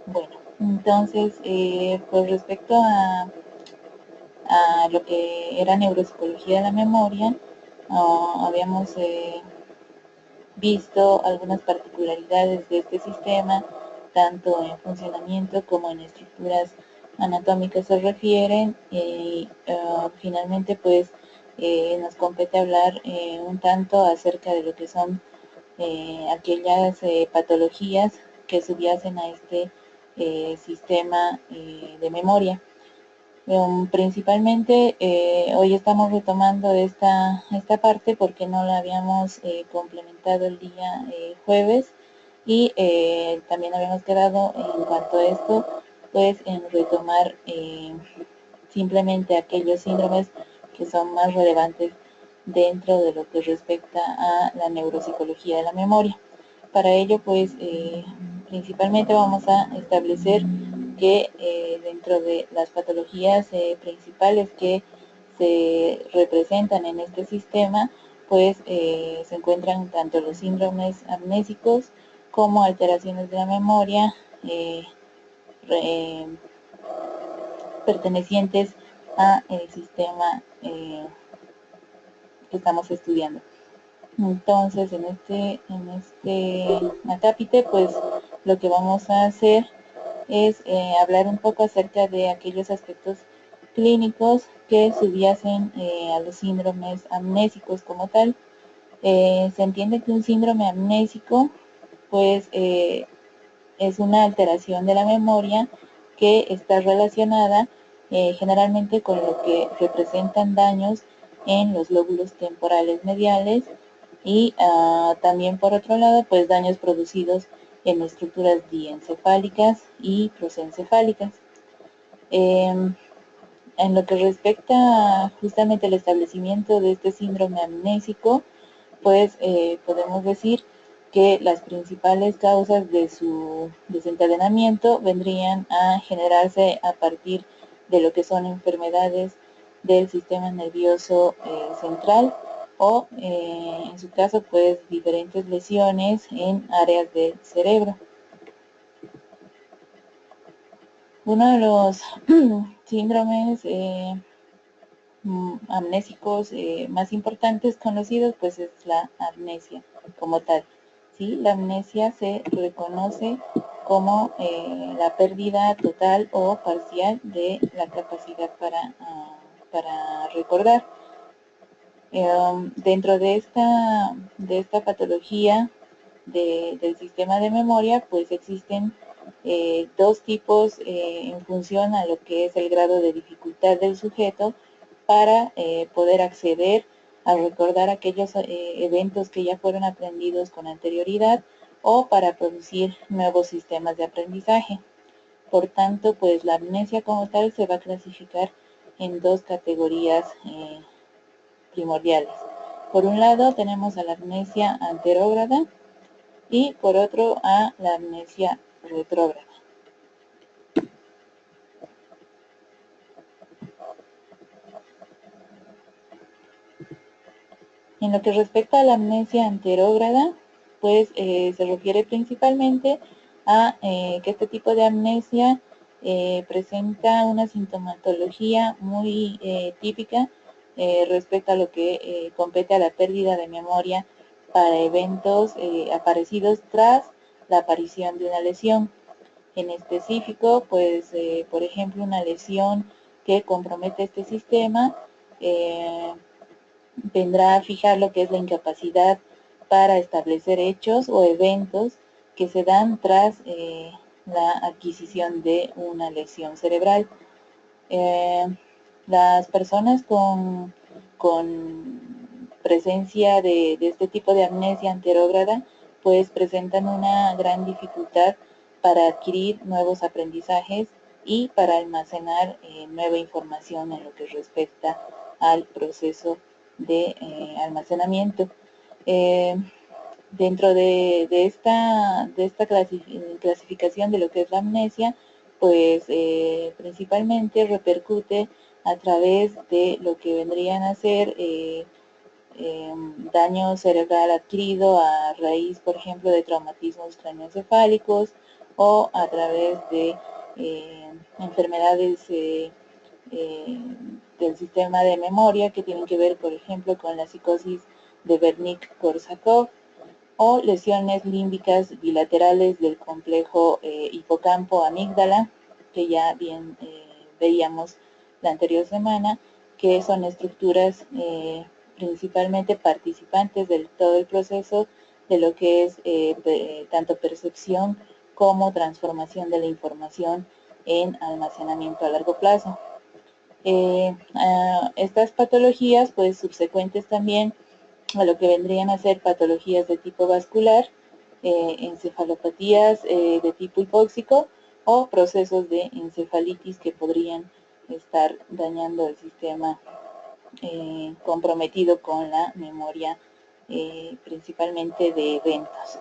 Bueno, entonces, pues respecto a lo que era neuropsicología de la memoria, habíamos visto algunas particularidades de este sistema, tanto en funcionamiento como en estructuras anatómicas se refieren, y finalmente pues nos compete hablar un tanto acerca de lo que son aquellas patologías que subyacen a este sistema de memoria. Principalmente hoy estamos retomando esta parte porque no la habíamos complementado el día jueves, y también habíamos quedado en cuanto a esto pues en retomar simplemente aquellos síndromes que son más relevantes dentro de lo que respecta a la neuropsicología de la memoria. Para ello, pues, principalmente vamos a establecer que dentro de las patologías principales que se representan en este sistema, pues se encuentran tanto los síndromes amnésicos como alteraciones de la memoria re, pertenecientes a el sistema que estamos estudiando. Entonces, en este acápite, pues lo que vamos a hacer es hablar un poco acerca de aquellos aspectos clínicos que subyacen a los síndromes amnésicos como tal. Se entiende que un síndrome amnésico, pues, es una alteración de la memoria que está relacionada generalmente con lo que representan daños en los lóbulos temporales mediales, y también por otro lado pues daños producidos en estructuras diencefálicas y prosencefálicas. En lo que respecta justamente al establecimiento de este síndrome amnésico, pues podemos decir que las principales causas de su desencadenamiento vendrían a generarse a partir de lo que son enfermedades del sistema nervioso central, o en su caso pues diferentes lesiones en áreas del cerebro. Uno de los síndromes amnésicos más importantes conocidos pues es la amnesia como tal. ¿Sí? La amnesia se reconoce como la pérdida total o parcial de la capacidad para recordar. Dentro de esta patología del sistema de memoria, pues existen dos tipos en función a lo que es el grado de dificultad del sujeto para poder acceder a recordar aquellos eventos que ya fueron aprendidos con anterioridad, o para producir nuevos sistemas de aprendizaje. Por tanto, pues la amnesia como tal se va a clasificar en dos categorías primordiales. Por un lado tenemos a la amnesia anterógrada y por otro a la amnesia retrógrada. En lo que respecta a la amnesia anterógrada, pues se refiere principalmente a que este tipo de amnesia presenta una sintomatología muy típica respecto a lo que compete a la pérdida de memoria para eventos aparecidos tras la aparición de una lesión. En específico, pues, por ejemplo, una lesión que compromete este sistema vendrá a fijar lo que es la incapacidad para establecer hechos o eventos que se dan tras la adquisición de una lesión cerebral. Eh, las personas con presencia de este tipo de amnesia anterógrada pues presentan una gran dificultad para adquirir nuevos aprendizajes y para almacenar nueva información en lo que respecta al proceso de almacenamiento. Eh, Dentro de esta clasificación de lo que es la amnesia, pues principalmente repercute a través de lo que vendrían a ser daño cerebral adquirido a raíz, por ejemplo, de traumatismos craneoencefálicos, o a través de enfermedades del sistema de memoria que tienen que ver, por ejemplo, con la psicosis de Wernicke-Korsakoff, o lesiones límbicas bilaterales del complejo hipocampo-amígdala, que ya bien veíamos la anterior semana, que son estructuras principalmente participantes de todo el proceso de lo que es tanto percepción como transformación de la información en almacenamiento a largo plazo. Estas patologías, pues subsecuentes también a lo que vendrían a ser patologías de tipo vascular, encefalopatías de tipo hipóxico o procesos de encefalitis que podrían estar dañando el sistema comprometido con la memoria principalmente de eventos.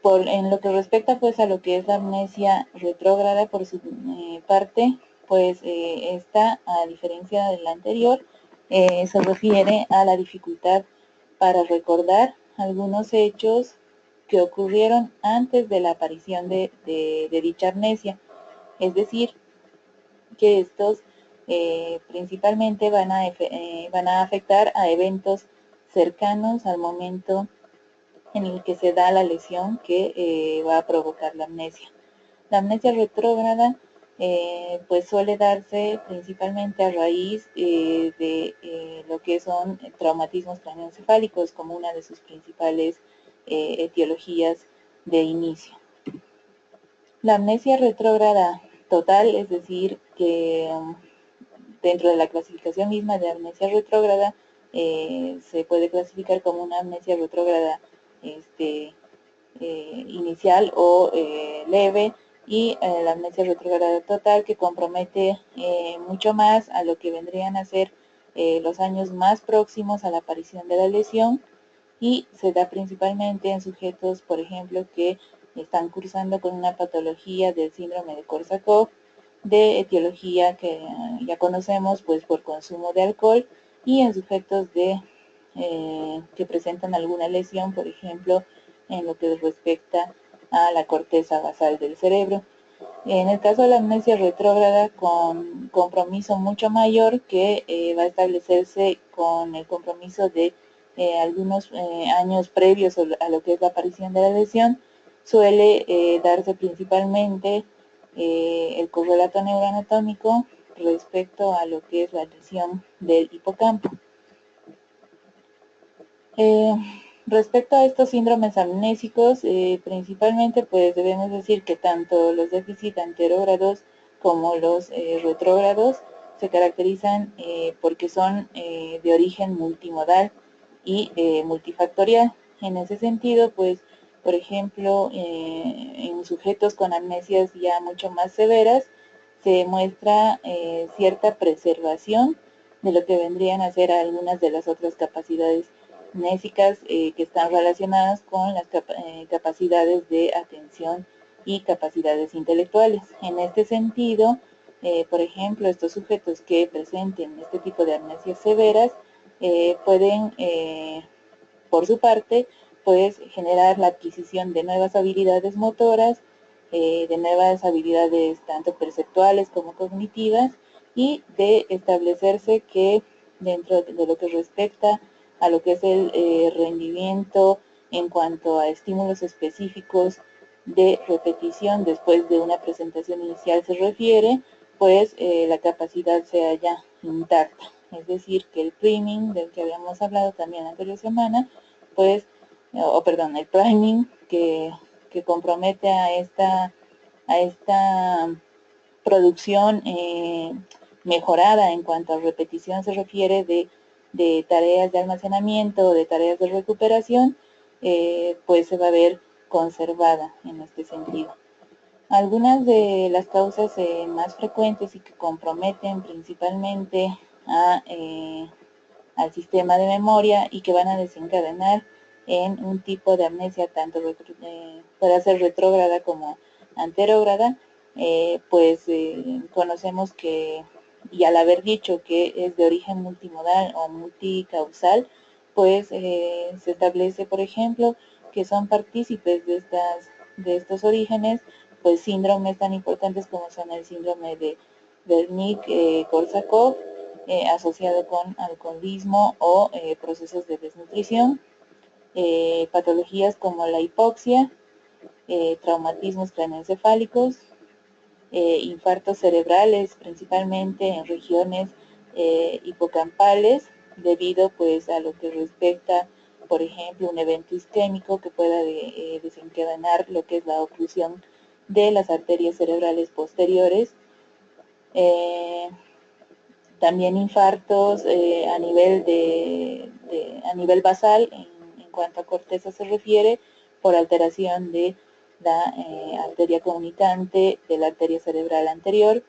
En lo que respecta pues a lo que es la amnesia retrógrada, por su parte, pues esta, a diferencia de la anterior, se refiere a la dificultad para recordar algunos hechos que ocurrieron antes de la aparición de dicha amnesia. Es decir, que estos principalmente van a afectar a eventos cercanos al momento en el que se da la lesión que va a provocar la amnesia. La amnesia retrógrada pues suele darse principalmente a raíz de lo que son traumatismos craneoencefálicos como una de sus principales etiologías de inicio. La amnesia retrógrada total, es decir, que dentro de la clasificación misma de amnesia retrógrada se puede clasificar como una amnesia retrógrada inicial o leve, y la amnesia retrógrada total, que compromete mucho más a lo que vendrían a ser los años más próximos a la aparición de la lesión, y se da principalmente en sujetos, por ejemplo, que están cursando con una patología del síndrome de Korsakoff, de etiología que ya conocemos pues por consumo de alcohol, y en sujetos que presentan alguna lesión, por ejemplo, en lo que respecta a la corteza basal del cerebro. En el caso de la amnesia retrógrada, con compromiso mucho mayor que va a establecerse con el compromiso de algunos años previos a lo que es la aparición de la lesión, suele darse principalmente el correlato neuroanatómico respecto a lo que es la lesión del hipocampo. Respecto a estos síndromes amnésicos, principalmente pues debemos decir que tanto los déficit anterógrados como los retrógrados se caracterizan porque son de origen multimodal y multifactorial. En ese sentido, pues, por ejemplo, en sujetos con amnesias ya mucho más severas, se muestra cierta preservación de lo que vendrían a ser algunas de las otras capacidades amnésicas que están relacionadas con las capacidades de atención y capacidades intelectuales. En este sentido, por ejemplo, estos sujetos que presenten este tipo de amnesias severas pueden, por su parte, pues generar la adquisición de nuevas habilidades motoras, de nuevas habilidades tanto perceptuales como cognitivas, y de establecerse que dentro de lo que respecta a lo que es el rendimiento en cuanto a estímulos específicos de repetición después de una presentación inicial se refiere, pues la capacidad sea ya intacta. Es decir, que el priming del que habíamos hablado también la anterior semana, pues, el priming que compromete a esta producción mejorada en cuanto a repetición se refiere de tareas de almacenamiento o de tareas de recuperación, pues se va a ver conservada en este sentido. Algunas de las causas más frecuentes y que comprometen principalmente al sistema de memoria y que van a desencadenar en un tipo de amnesia tanto puede ser retrógrada como anterógrada, pues conocemos que, y al haber dicho que es de origen multimodal o multicausal, pues se establece, por ejemplo, que son partícipes de estos orígenes, pues síndromes tan importantes como son el síndrome de Wernicke-Korsakoff, asociado con alcoholismo o procesos de desnutrición, patologías como la hipoxia, traumatismos craneoencefálicos, infartos cerebrales, principalmente en regiones hipocampales, debido pues a lo que respecta, por ejemplo, un evento isquémico que pueda desencadenar lo que es la oclusión de las arterias cerebrales posteriores. También infartos a nivel basal en cuanto a corteza se refiere, por alteración de la arteria comunicante de la arteria cerebral anterior.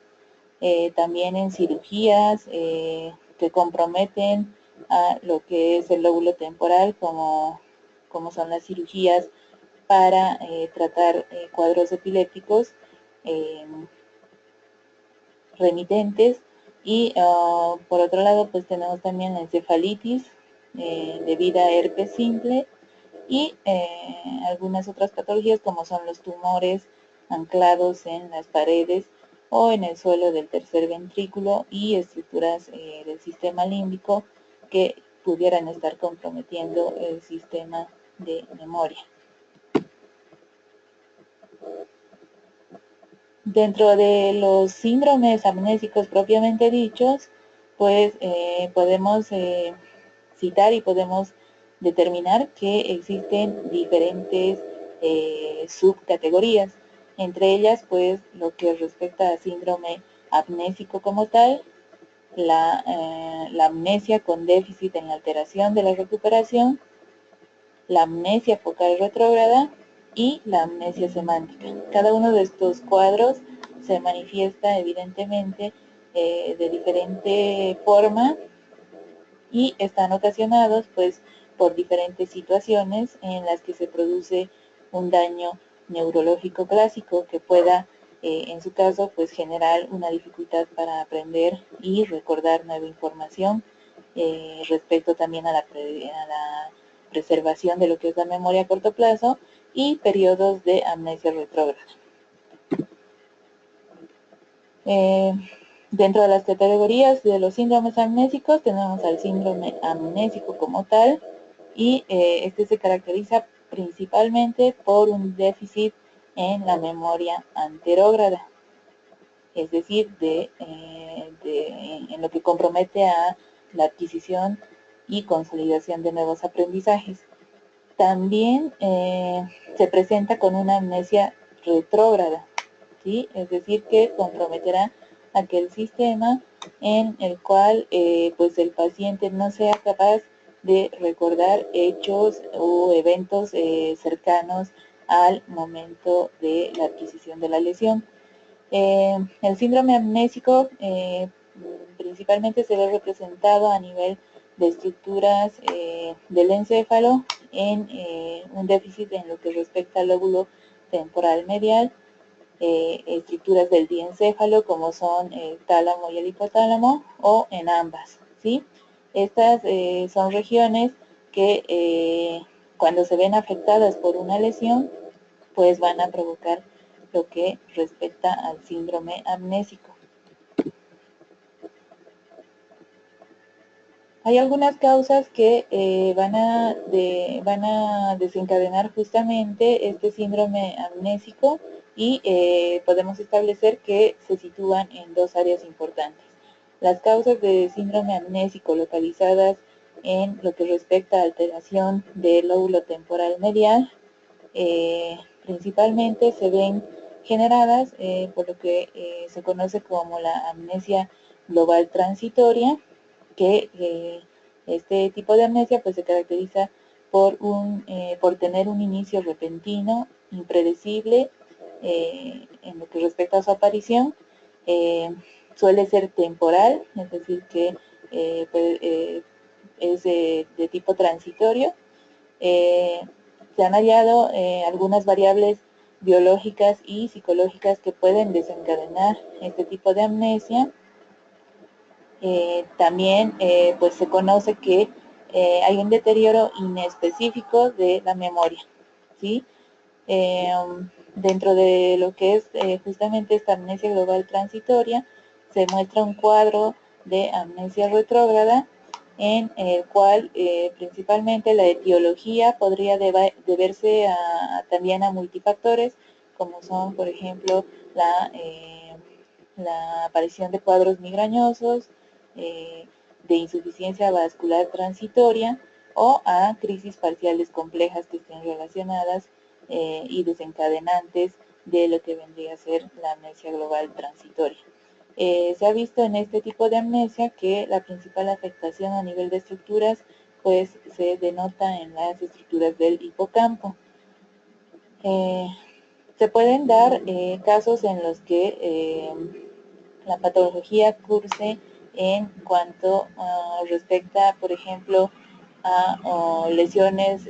También en cirugías que comprometen a lo que es el lóbulo temporal, como son las cirugías para tratar cuadros epilépticos remitentes. Y por otro lado, pues tenemos también la encefalitis debida a herpes simple y algunas otras patologías como son los tumores anclados en las paredes o en el suelo del tercer ventrículo y estructuras del sistema límbico que pudieran estar comprometiendo el sistema de memoria. Dentro de los síndromes amnésicos propiamente dichos, pues podemos citar y podemos determinar que existen diferentes subcategorías, entre ellas pues lo que respecta a síndrome amnésico como tal, la amnesia con déficit en la alteración de la recuperación, la amnesia focal retrógrada y la amnesia semántica. Cada uno de estos cuadros se manifiesta evidentemente de diferente forma y están ocasionados pues por diferentes situaciones en las que se produce un daño neurológico clásico que pueda en su caso pues generar una dificultad para aprender y recordar nueva información, respecto también a la preservación de lo que es la memoria a corto plazo y periodos de amnesia retrógrada. Dentro de las categorías de los síndromes amnésicos tenemos al síndrome amnésico como tal, y este se caracteriza principalmente por un déficit en la memoria anterógrada, es decir, en lo que compromete a la adquisición y consolidación de nuevos aprendizajes. También se presenta con una amnesia retrógrada, ¿sí? Es decir, que comprometerá aquel sistema en el cual pues el paciente no sea capaz de recordar hechos o eventos cercanos al momento de la adquisición de la lesión. El síndrome amnésico principalmente se ve representado a nivel de estructuras del encéfalo en un déficit en lo que respecta al lóbulo temporal medial, estructuras del diencéfalo como son el tálamo y el hipotálamo o en ambas, ¿sí? Estas son regiones que cuando se ven afectadas por una lesión pues van a provocar lo que respecta al síndrome amnésico. Hay algunas causas que van a desencadenar justamente este síndrome amnésico y podemos establecer que se sitúan en dos áreas importantes. Las causas de síndrome amnésico localizadas en lo que respecta a alteración del lóbulo temporal medial, principalmente se ven generadas por lo que se conoce como la amnesia global transitoria, que este tipo de amnesia pues se caracteriza por tener un inicio repentino, impredecible en lo que respecta a su aparición, suele ser temporal, es decir que es de tipo transitorio. Se han hallado algunas variables biológicas y psicológicas que pueden desencadenar este tipo de amnesia. También pues se conoce que hay un deterioro inespecífico de la memoria. ¿sí? Dentro de lo que es justamente esta amnesia global transitoria, se muestra un cuadro de amnesia retrógrada en el cual principalmente la etiología podría deberse también a multifactores, como son, por ejemplo, la aparición de cuadros migrañosos, de insuficiencia vascular transitoria o a crisis parciales complejas que estén relacionadas y desencadenantes de lo que vendría a ser la amnesia global transitoria. Se ha visto en este tipo de amnesia que la principal afectación a nivel de estructuras pues se denota en las estructuras del hipocampo. Se pueden dar casos en los que la patología curse en cuanto respecta, por ejemplo, a lesiones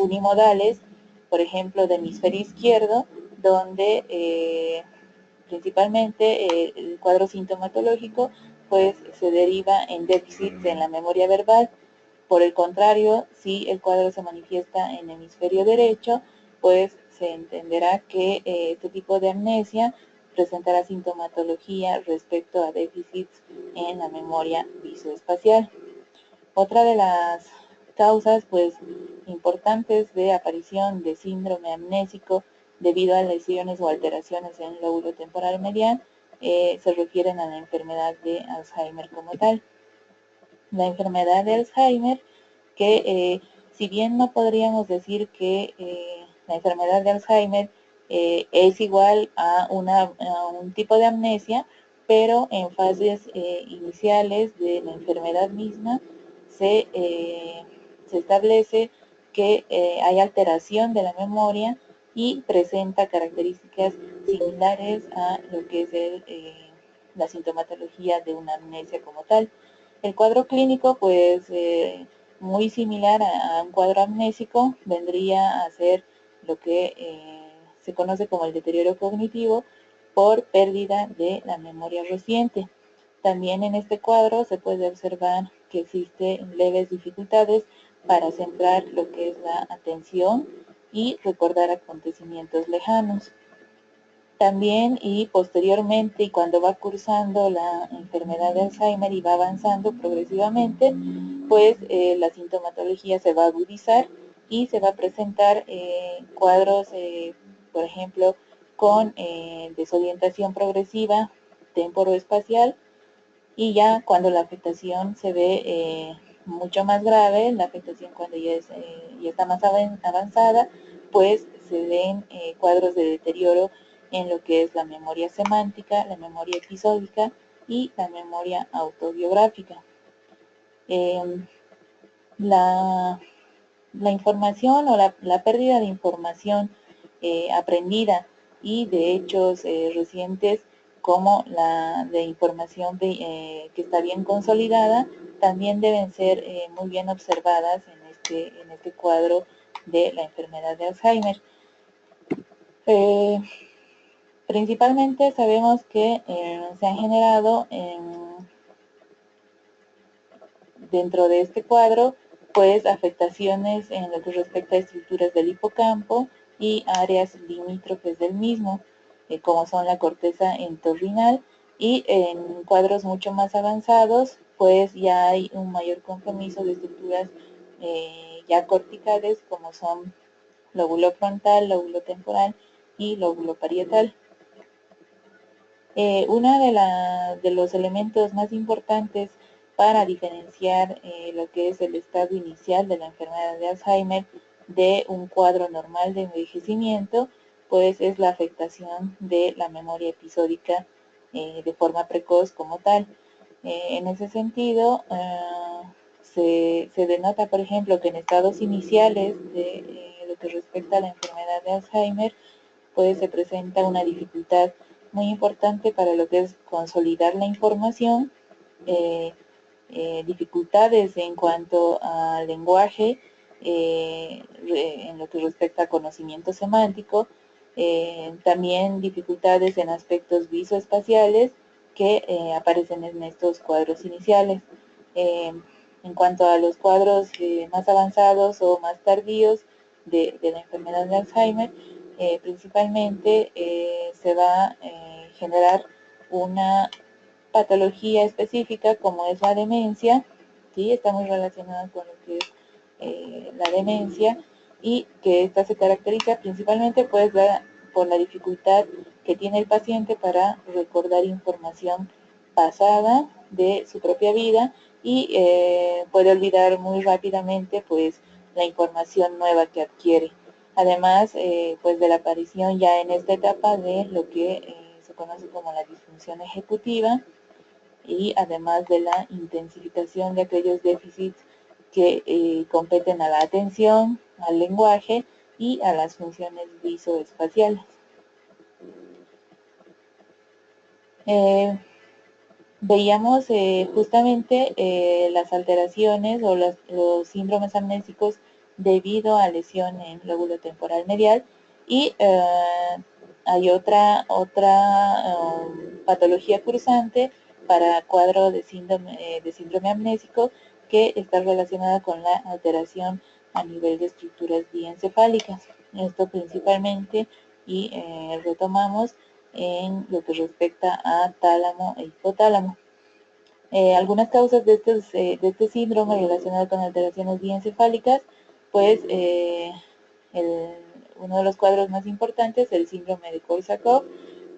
unimodales, por ejemplo, de hemisferio izquierdo, donde principalmente el cuadro sintomatológico pues se deriva en déficits en la memoria verbal. Por el contrario, si el cuadro se manifiesta en hemisferio derecho, pues se entenderá que este tipo de amnesia presentará sintomatología respecto a déficits en la memoria visoespacial. Otra de las causas pues importantes de aparición de síndrome amnésico debido a lesiones o alteraciones en el lóbulo temporal medial se refieren a la enfermedad de Alzheimer como tal. La enfermedad de Alzheimer, que si bien no podríamos decir que la enfermedad de Alzheimer es igual a un tipo de amnesia, pero en fases iniciales de la enfermedad misma se establece que hay alteración de la memoria y presenta características similares a lo que es la sintomatología de una amnesia como tal. El cuadro clínico, pues muy similar a un cuadro amnésico, vendría a ser lo que se conoce como el deterioro cognitivo por pérdida de la memoria reciente. También en este cuadro se puede observar que existen leves dificultades para centrar lo que es la atención y recordar acontecimientos lejanos. También y posteriormente, y cuando va cursando la enfermedad de Alzheimer y va avanzando progresivamente, pues la sintomatología se va a agudizar y se va a presentar cuadros, por ejemplo, con desorientación progresiva temporoespacial, y ya cuando la afectación se ve mucho más grave, la afectación cuando ya está más avanzada, pues se ven cuadros de deterioro en lo que es la memoria semántica, la memoria episódica y la memoria autobiográfica. La información o la pérdida de información aprendida y de hechos recientes como la de información que está bien consolidada, también deben ser muy bien observadas en este cuadro de la enfermedad de Alzheimer. Principalmente sabemos que se han generado dentro de este cuadro pues afectaciones en lo que respecta a estructuras del hipocampo y áreas limítrofes del mismo, como son la corteza entorrinal, y en cuadros mucho más avanzados pues ya hay un mayor compromiso de estructuras ya corticales, como son lóbulo frontal, lóbulo temporal y lóbulo parietal. Uno de los elementos más importantes para diferenciar lo que es el estado inicial de la enfermedad de Alzheimer de un cuadro normal de envejecimiento, pues es la afectación de la memoria episódica de forma precoz como tal. En ese sentido, se denota, por ejemplo, que en estados iniciales de lo que respecta a la enfermedad de Alzheimer, pues se presenta una dificultad muy importante para lo que es consolidar la información, dificultades en cuanto al lenguaje, en lo que respecta a conocimiento semántico, también dificultades en aspectos visoespaciales que aparecen en estos cuadros iniciales. En cuanto a los cuadros más avanzados o más tardíos, de la enfermedad de Alzheimer, principalmente se va a generar una patología específica como es la demencia, ¿sí? Está muy relacionada con lo que es la demencia, y que esta se caracteriza principalmente pues por la dificultad que tiene el paciente para recordar información pasada de su propia vida, y puede olvidar muy rápidamente pues la información nueva que adquiere. Además pues de la aparición ya en esta etapa de lo que se conoce como la disfunción ejecutiva, y además de la intensificación de aquellos déficits que competen a la atención, al lenguaje y a las funciones visoespaciales. Veíamos justamente las alteraciones o los síndromes amnésicos debido a lesión en lóbulo temporal medial, y hay otra patología cursante para cuadro de síndrome amnésico, que está relacionada con la alteración a nivel de estructuras diencefálicas. Esto principalmente, y retomamos en lo que respecta a tálamo e hipotálamo. Algunas causas de este síndrome relacionado con alteraciones diencefálicas, pues uno de los cuadros más importantes, el síndrome de Korsakoff,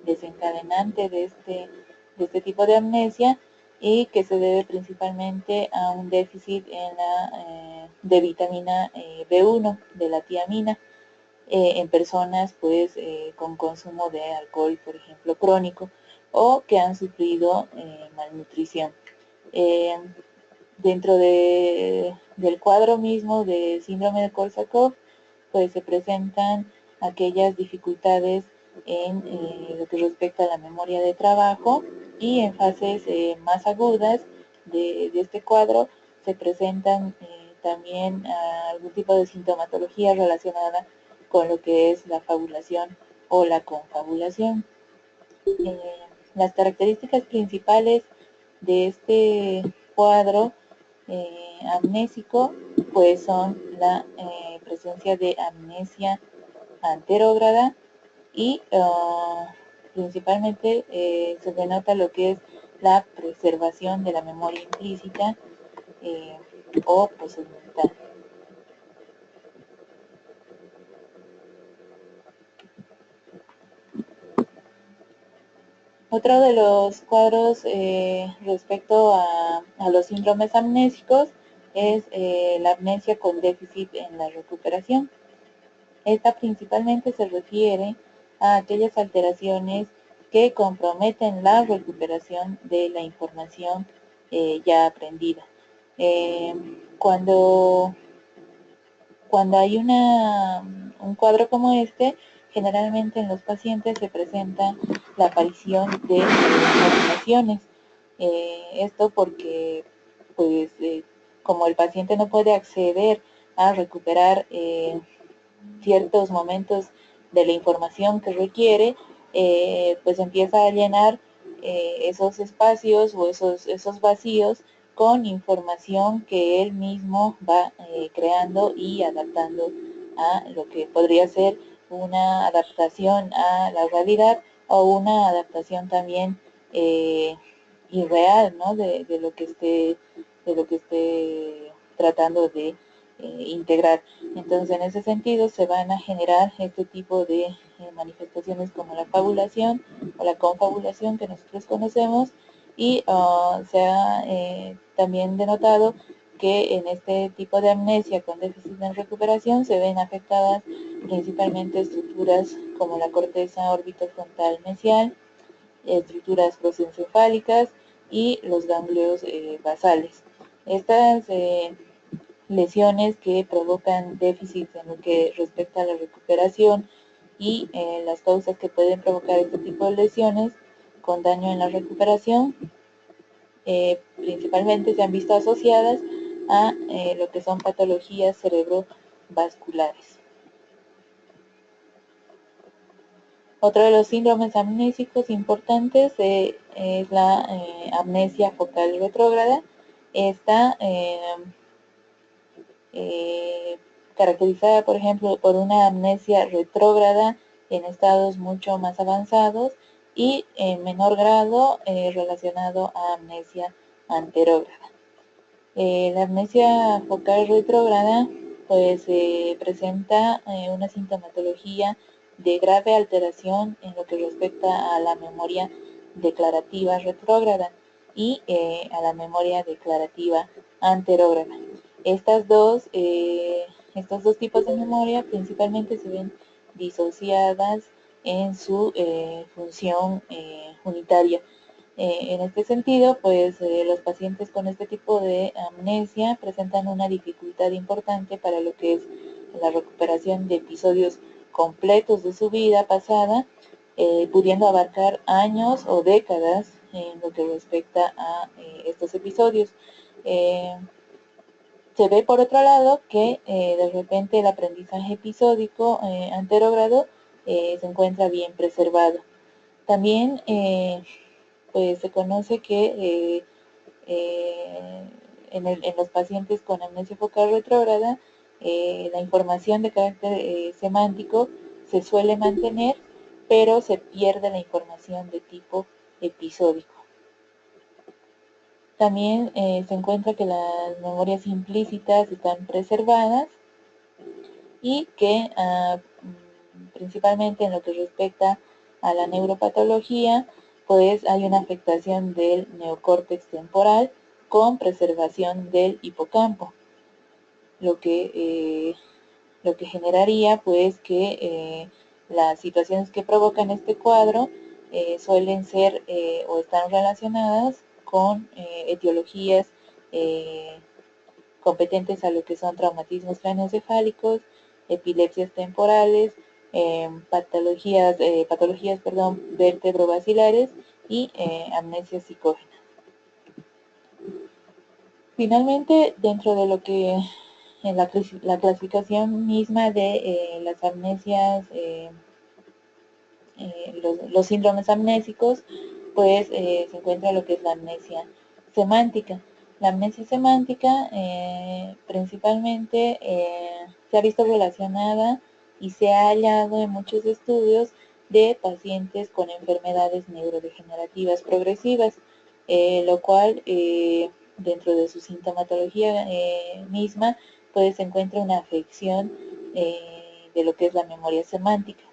desencadenante de este tipo de amnesia, y que se debe principalmente a un déficit de vitamina B1, de la tiamina, en personas pues con consumo de alcohol, por ejemplo, crónico, o que han sufrido malnutrición. Dentro del cuadro mismo de síndrome de Korsakoff, pues se presentan aquellas dificultades en lo que respecta a la memoria de trabajo, y en fases más agudas de este cuadro se presentan también algún tipo de sintomatología relacionada con lo que es la fabulación o la confabulación. Las características principales de este cuadro amnésico pues son la presencia de amnesia anterógrada, y principalmente se denota lo que es la preservación de la memoria implícita o procedimental. Otro de los cuadros respecto a los síndromes amnésicos es la amnesia con déficit en la recuperación. Esta principalmente se refiere a aquellas alteraciones que comprometen la recuperación de la información ya aprendida. Cuando hay un cuadro como este, generalmente en los pacientes se presenta la aparición de malformaciones. Esto porque, pues, como el paciente no puede acceder a recuperar ciertos momentos de la información que requiere, pues empieza a llenar esos espacios o esos vacíos con información que él mismo va creando y adaptando a lo que podría ser una adaptación a la realidad, o una adaptación también irreal, ¿no? de lo que esté tratando de integrar. Entonces, en ese sentido, se van a generar este tipo de manifestaciones como la fabulación o la confabulación que nosotros conocemos, y se ha también denotado que en este tipo de amnesia con déficit en recuperación se ven afectadas principalmente estructuras como la corteza orbitofrontal mesial, estructuras prosencefálicas y los ganglios basales. Estas lesiones que provocan déficits en lo que respecta a la recuperación, y las causas que pueden provocar este tipo de lesiones con daño en la recuperación, principalmente se han visto asociadas a lo que son patologías cerebrovasculares. Otro de los síndromes amnésicos importantes es la amnesia focal retrógrada. Esta caracterizada, por ejemplo, por una amnesia retrógrada en estados mucho más avanzados y en menor grado relacionado a amnesia anterógrada. La amnesia focal retrógrada pues presenta una sintomatología de grave alteración en lo que respecta a la memoria declarativa retrógrada y a la memoria declarativa anterógrada. Estos dos tipos de memoria principalmente se ven disociadas en su función unitaria. En este sentido, pues los pacientes con este tipo de amnesia presentan una dificultad importante para lo que es la recuperación de episodios completos de su vida pasada, pudiendo abarcar años o décadas en lo que respecta a estos episodios. Se ve por otro lado que de repente el aprendizaje episódico anterógrado se encuentra bien preservado. También pues se conoce que en los pacientes con amnesia focal retrógrada la información de carácter semántico se suele mantener, pero se pierde la información de tipo episódico. También se encuentra que las memorias implícitas están preservadas y que principalmente en lo que respecta a la neuropatología, pues hay una afectación del neocórtex temporal con preservación del hipocampo, lo que generaría pues que las situaciones que provocan este cuadro suelen ser o están relacionadas con etiologías competentes a lo que son traumatismos craneoencefálicos, epilepsias temporales, patologías vertebrovacilares y amnesia psicógena. Finalmente, dentro de lo que en la clasificación misma de las amnesias, los síndromes amnésicos, pues se encuentra lo que es la amnesia semántica. La amnesia semántica principalmente se ha visto relacionada y se ha hallado en muchos estudios de pacientes con enfermedades neurodegenerativas progresivas, lo cual dentro de su sintomatología misma pues se encuentra una afección de lo que es la memoria semántica.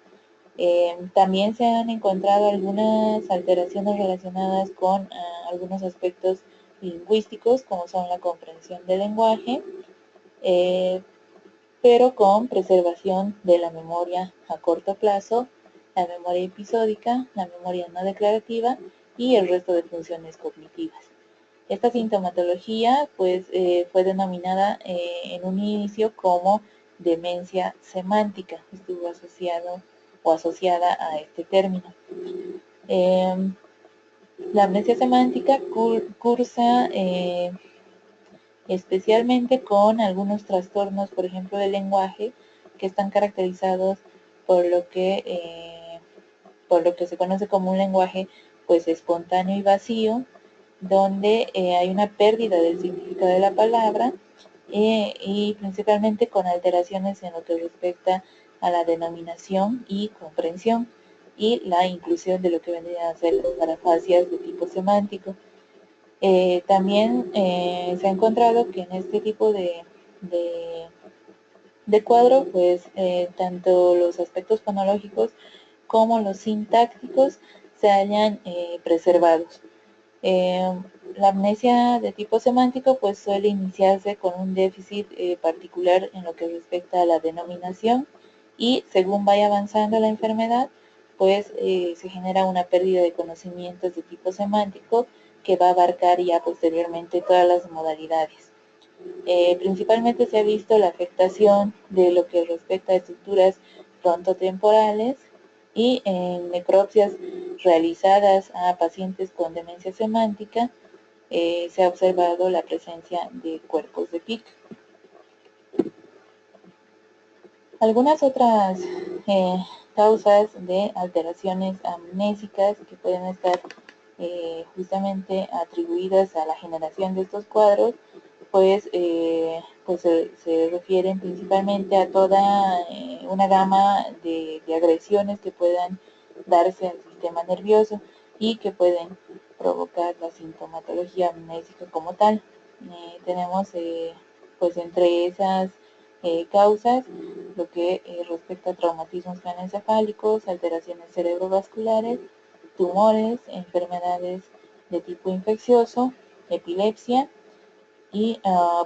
También se han encontrado algunas alteraciones relacionadas con algunos aspectos lingüísticos, como son la comprensión del lenguaje, pero con preservación de la memoria a corto plazo, la memoria episódica, la memoria no declarativa y el resto de funciones cognitivas. Esta sintomatología pues, fue denominada en un inicio como demencia semántica, estuvo asociado o asociada a este término. La amnesia semántica cursa especialmente con algunos trastornos, por ejemplo, del lenguaje, que están caracterizados por lo que se conoce como un lenguaje pues espontáneo y vacío, donde hay una pérdida del significado de la palabra y principalmente con alteraciones en lo que respecta a la denominación y comprensión y la inclusión de lo que vendrían a ser las parafasias de tipo semántico. También se ha encontrado que en este tipo de cuadro, pues tanto los aspectos fonológicos como los sintácticos se hayan preservados. La amnesia de tipo semántico pues suele iniciarse con un déficit particular en lo que respecta a la denominación y según vaya avanzando la enfermedad pues se genera una pérdida de conocimientos de tipo semántico que va a abarcar ya posteriormente todas las modalidades. Principalmente se ha visto la afectación de lo que respecta a estructuras frontotemporales y en necropsias realizadas a pacientes con demencia semántica se ha observado la presencia de cuerpos de pic. Algunas otras causas de alteraciones amnésicas que pueden estar justamente atribuidas a la generación de estos cuadros, pues pues se refieren principalmente a toda una gama de agresiones que puedan darse al sistema nervioso y que pueden provocar la sintomatología amnésica como tal. Tenemos pues entre esas causas lo que respecta a traumatismos craneoencefálicos, alteraciones cerebrovasculares, tumores, enfermedades de tipo infeccioso, epilepsia y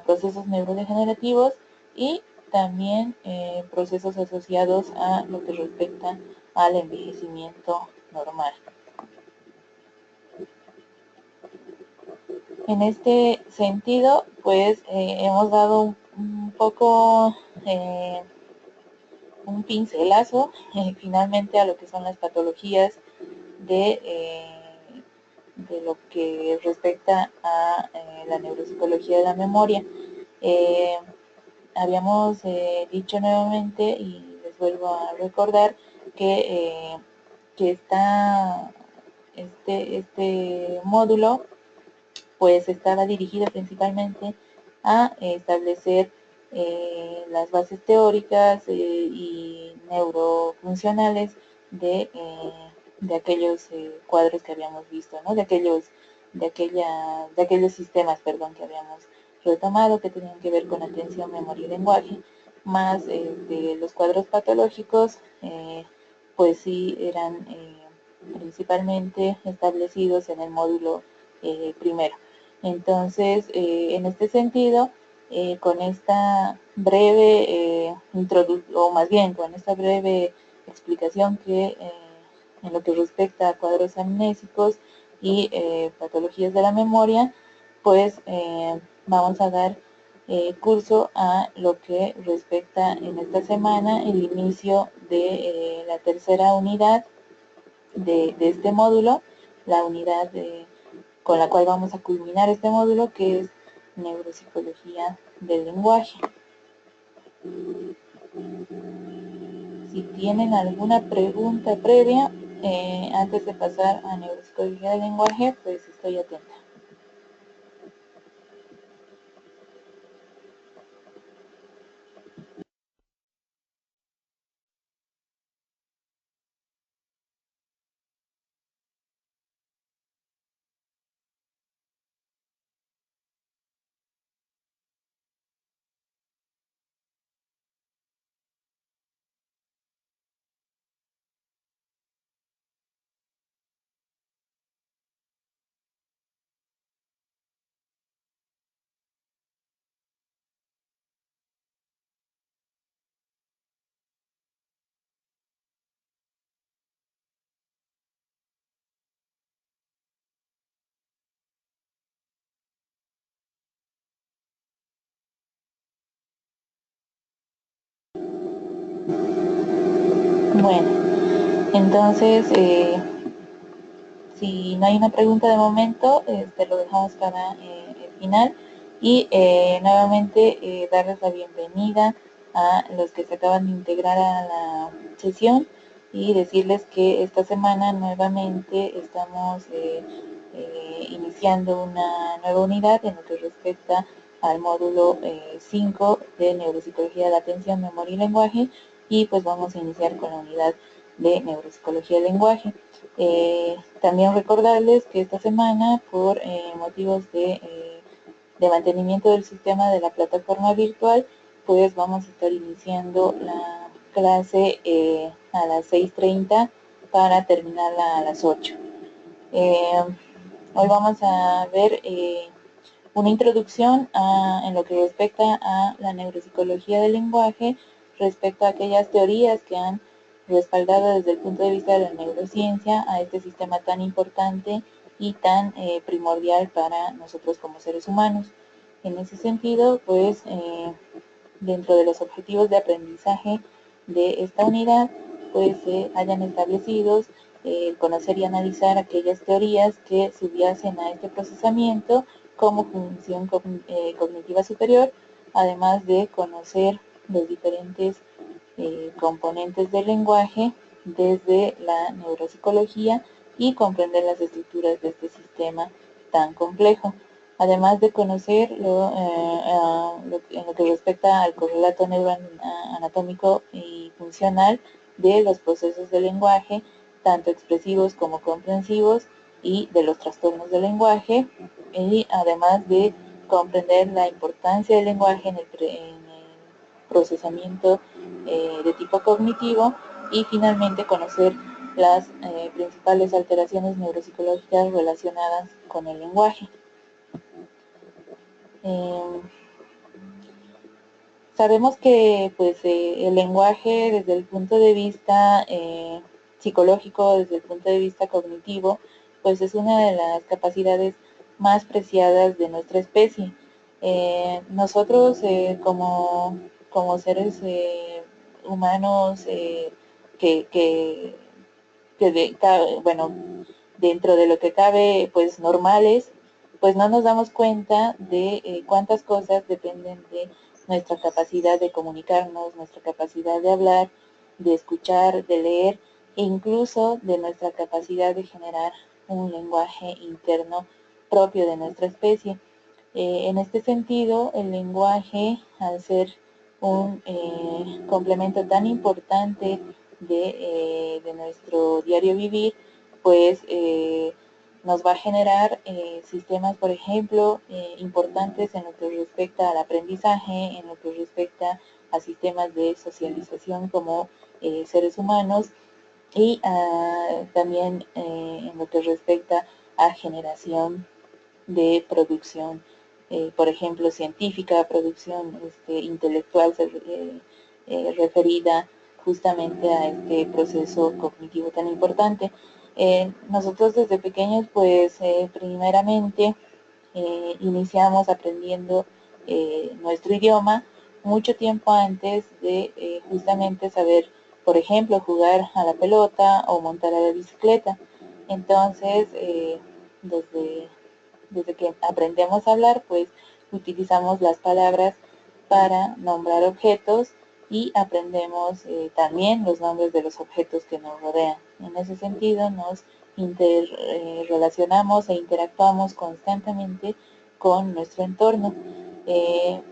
procesos neurodegenerativos y también procesos asociados a lo que respecta al envejecimiento normal. En este sentido, pues hemos dado un poco un pincelazo finalmente a lo que son las patologías de lo que respecta a la neuropsicología de la memoria. Habíamos dicho nuevamente y les vuelvo a recordar que este módulo pues estaba dirigido principalmente a establecer las bases teóricas y neurofuncionales de aquellos cuadros que habíamos visto, ¿no? de aquellos sistemas, perdón, que habíamos retomado que tenían que ver con atención, memoria y lenguaje, más de los cuadros patológicos, pues sí eran principalmente establecidos en el módulo primero. Entonces, en este sentido, con esta breve o más bien con esta breve explicación que en lo que respecta a cuadros amnésicos y patologías de la memoria, pues vamos a dar curso a lo que respecta en esta semana el inicio de la tercera unidad de este módulo, la unidad con la cual vamos a culminar este módulo, que es neuropsicología del lenguaje. Si tienen alguna pregunta previa, antes de pasar a neuropsicología del lenguaje, pues estoy atenta. Bueno, entonces, si no hay una pregunta de momento, lo dejamos para el final. Y nuevamente darles la bienvenida a los que se acaban de integrar a la sesión y decirles que esta semana nuevamente estamos iniciando una nueva unidad en lo que respecta al módulo 5 de Neuropsicología de la Atención, Memoria y Lenguaje, y pues vamos a iniciar con la unidad de Neuropsicología del Lenguaje. También recordarles que esta semana, por motivos de mantenimiento del sistema de la plataforma virtual, pues vamos a estar iniciando la clase a las 6:30 para terminarla a las 8. Hoy vamos a ver una introducción en lo que respecta a la neuropsicología del lenguaje, respecto a aquellas teorías que han respaldado desde el punto de vista de la neurociencia a este sistema tan importante y tan primordial para nosotros como seres humanos. En ese sentido, pues, dentro de los objetivos de aprendizaje de esta unidad, pues se hayan establecidos conocer y analizar aquellas teorías que subyacen a este procesamiento como función cognitiva superior, además de conocer los diferentes componentes del lenguaje desde la neuropsicología y comprender las estructuras de este sistema tan complejo. además de conocer en lo que respecta al correlato neuroanatómico y funcional de los procesos del lenguaje, tanto expresivos como comprensivos, y de los trastornos del lenguaje, y además de comprender la importancia del lenguaje en el procesamiento de tipo cognitivo, y finalmente conocer las principales alteraciones neuropsicológicas relacionadas con el lenguaje. Eh, Sabemos que pues, el lenguaje desde el punto de vista psicológico, desde el punto de vista cognitivo, pues es una de las capacidades más preciadas de nuestra especie. Nosotros como seres humanos que, que, bueno, dentro de lo que cabe, pues normales, pues no nos damos cuenta de cuántas cosas dependen de nuestra capacidad de comunicarnos, nuestra capacidad de hablar, de escuchar, de leer, e incluso de nuestra capacidad de generar un lenguaje interno propio de nuestra especie. En este sentido, el lenguaje, al ser un complemento tan importante de nuestro diario vivir, pues nos va a generar sistemas, por ejemplo, importantes en lo que respecta al aprendizaje, en lo que respecta a sistemas de socialización como seres humanos, y también en lo que respecta a generación de producción, por ejemplo, científica, producción intelectual referida justamente a este proceso cognitivo tan importante. Nosotros desde pequeños, pues primeramente iniciamos aprendiendo nuestro idioma mucho tiempo antes de justamente saber, por ejemplo, jugar a la pelota o montar a la bicicleta. Entonces, desde desde que aprendemos a hablar, pues utilizamos las palabras para nombrar objetos, y aprendemos también los nombres de los objetos que nos rodean. En ese sentido, nos interrelacionamos e interactuamos constantemente con nuestro entorno. Eh,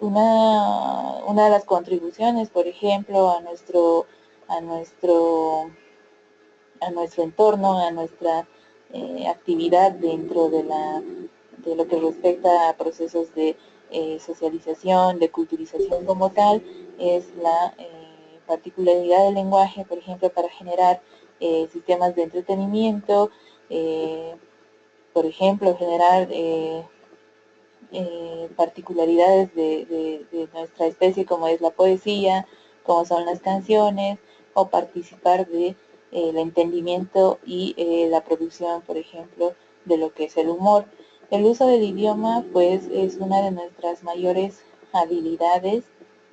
una de las contribuciones, por ejemplo, a nuestro a nuestro entorno, a nuestra actividad dentro de lo que respecta a procesos de socialización, de culturización como tal, es la particularidad del lenguaje, por ejemplo, para generar sistemas de entretenimiento, por ejemplo, generar particularidades de nuestra especie, como es la poesía, como son las canciones, o participar de el entendimiento y la producción, por ejemplo, de lo que es el humor. El uso del idioma, pues, es una de nuestras mayores habilidades,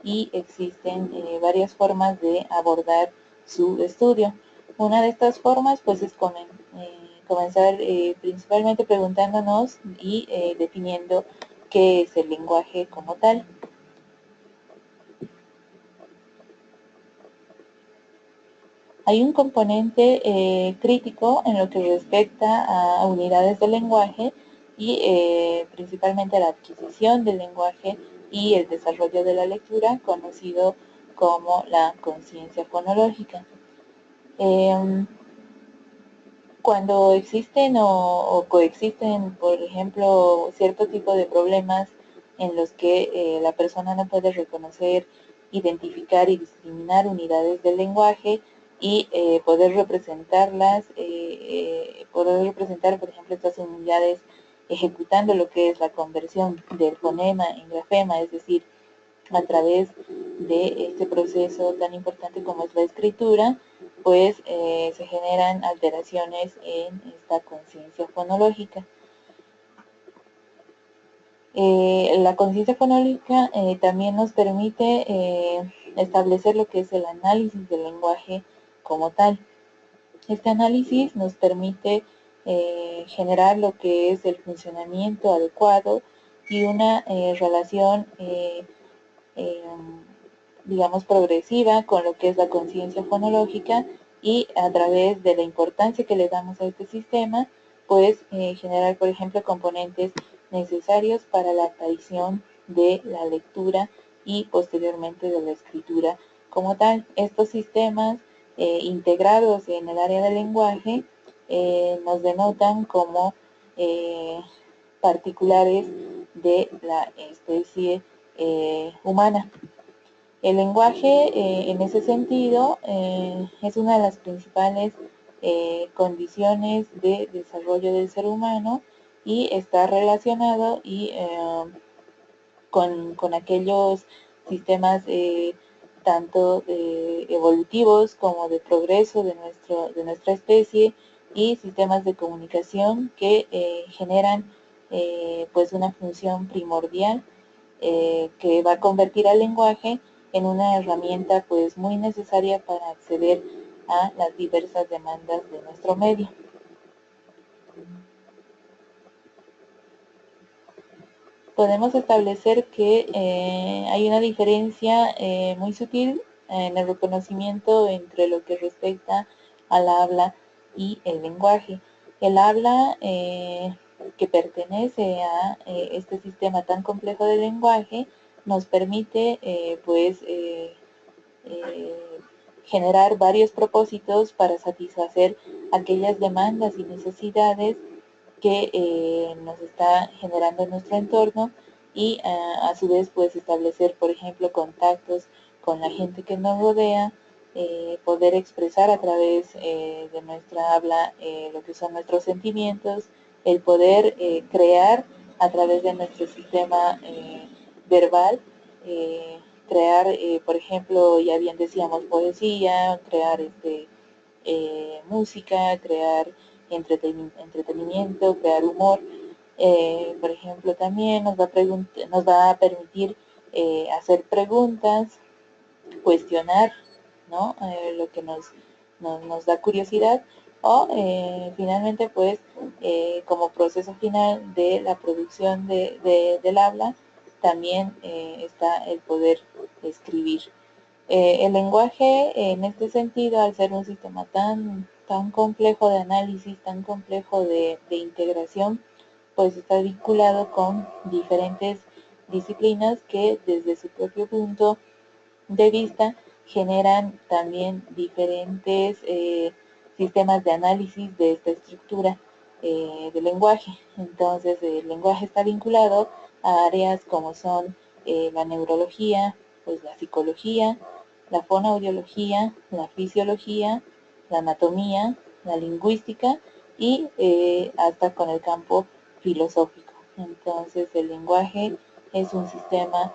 y existen varias formas de abordar su estudio. Una de estas formas, pues, es comenzar principalmente preguntándonos y definiendo qué es el lenguaje como tal. Hay un componente crítico en lo que respecta a unidades del lenguaje, y principalmente a la adquisición del lenguaje y el desarrollo de la lectura, conocido como la conciencia fonológica. Cuando existen o coexisten, por ejemplo, cierto tipo de problemas en los que la persona no puede reconocer, identificar y discriminar unidades del lenguaje, y poder representar, por ejemplo, estas unidades ejecutando lo que es la conversión del fonema en grafema, es decir, a través de este proceso tan importante como es la escritura, pues se generan alteraciones en esta conciencia fonológica. La conciencia fonológica también nos permite establecer lo que es el análisis del lenguaje como tal. Este análisis nos permite generar lo que es el funcionamiento adecuado y una relación digamos, progresiva con lo que es la conciencia fonológica, y a través de la importancia que le damos a este sistema, pues generar, por ejemplo, componentes necesarios para la aparición de la lectura y posteriormente de la escritura como tal. Estos sistemas integrados en el área del lenguaje nos denotan como particulares de la especie humana. El lenguaje, en ese sentido, es una de las principales condiciones de desarrollo del ser humano y está relacionado con aquellos sistemas tanto evolutivos como de progreso de nuestra especie y sistemas de comunicación que generan pues una función primordial que va a convertir al lenguaje en una herramienta pues muy necesaria para acceder a las diversas demandas de nuestro medio. Podemos establecer que hay una diferencia muy sutil en el reconocimiento entre lo que respecta al habla y el lenguaje. El habla que pertenece a este sistema tan complejo de lenguaje nos permite generar varios propósitos para satisfacer aquellas demandas y necesidades que nos está generando nuestro entorno y a su vez pues establecer, por ejemplo, contactos con la gente que nos rodea, poder expresar a través de nuestra habla lo que son nuestros sentimientos, el poder crear a través de nuestro sistema verbal, crear, por ejemplo, ya bien decíamos, poesía, crear música, crear entretenimiento, crear humor. Por ejemplo, también nos va a permitir hacer preguntas, cuestionar, ¿no? Lo que nos da curiosidad o finalmente pues como proceso final de la producción del habla también está el poder escribir. El lenguaje en este sentido, al ser un sistema tan complejo de análisis, tan complejo de integración, pues está vinculado con diferentes disciplinas que desde su propio punto de vista generan también diferentes sistemas de análisis de esta estructura del lenguaje. Entonces, el lenguaje está vinculado a áreas como son la neurología, pues la psicología, la fonoaudiología, la fisiología, la anatomía, la lingüística y hasta con el campo filosófico. Entonces, el lenguaje es un sistema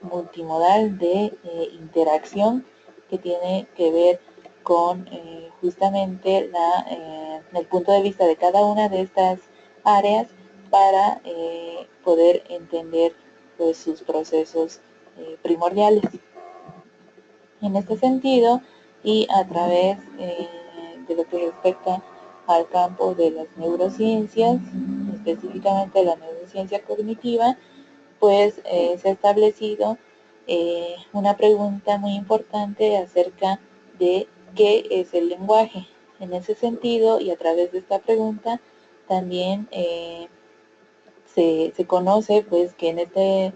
multimodal de interacción que tiene que ver con justamente el punto de vista de cada una de estas áreas para poder entender pues, sus procesos primordiales. En este sentido, y a través de lo que respecta al campo de las neurociencias, específicamente la neurociencia cognitiva, pues se ha establecido una pregunta muy importante acerca de qué es el lenguaje. En ese sentido, y a través de esta pregunta, también se conoce pues que en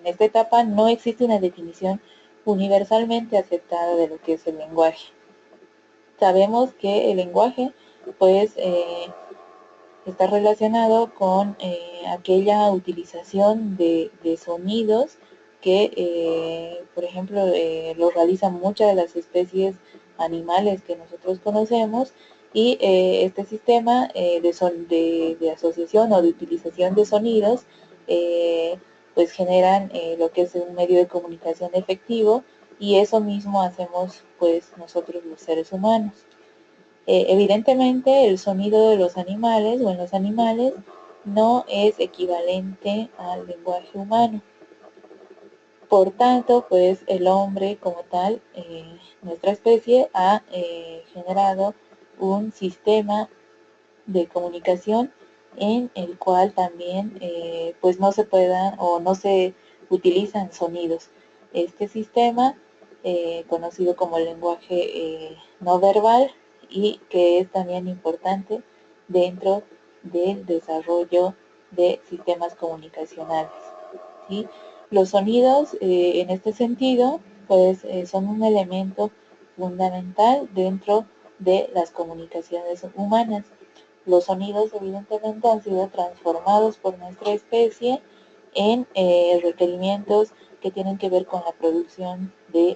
esta etapa no existe una definición universalmente aceptada de lo que es el lenguaje. Sabemos que el lenguaje pues está relacionado con aquella utilización de sonidos que, por ejemplo, lo realizan muchas de las especies animales que nosotros conocemos y este sistema de asociación o de utilización de sonidos pues generan lo que es un medio de comunicación efectivo y eso mismo hacemos pues nosotros los seres humanos. Evidentemente el sonido de los animales o en los animales no es equivalente al lenguaje humano. Por tanto, pues el hombre como tal, nuestra especie, ha generado un sistema de comunicación en el cual también pues no se puedan o no se utilizan sonidos. Este sistema, conocido como el lenguaje no verbal, y que es también importante dentro del desarrollo de sistemas comunicacionales, ¿sí? Los sonidos, en este sentido, pues son un elemento fundamental dentro de las comunicaciones humanas. Los sonidos evidentemente han sido transformados por nuestra especie en requerimientos que tienen que ver con la producción de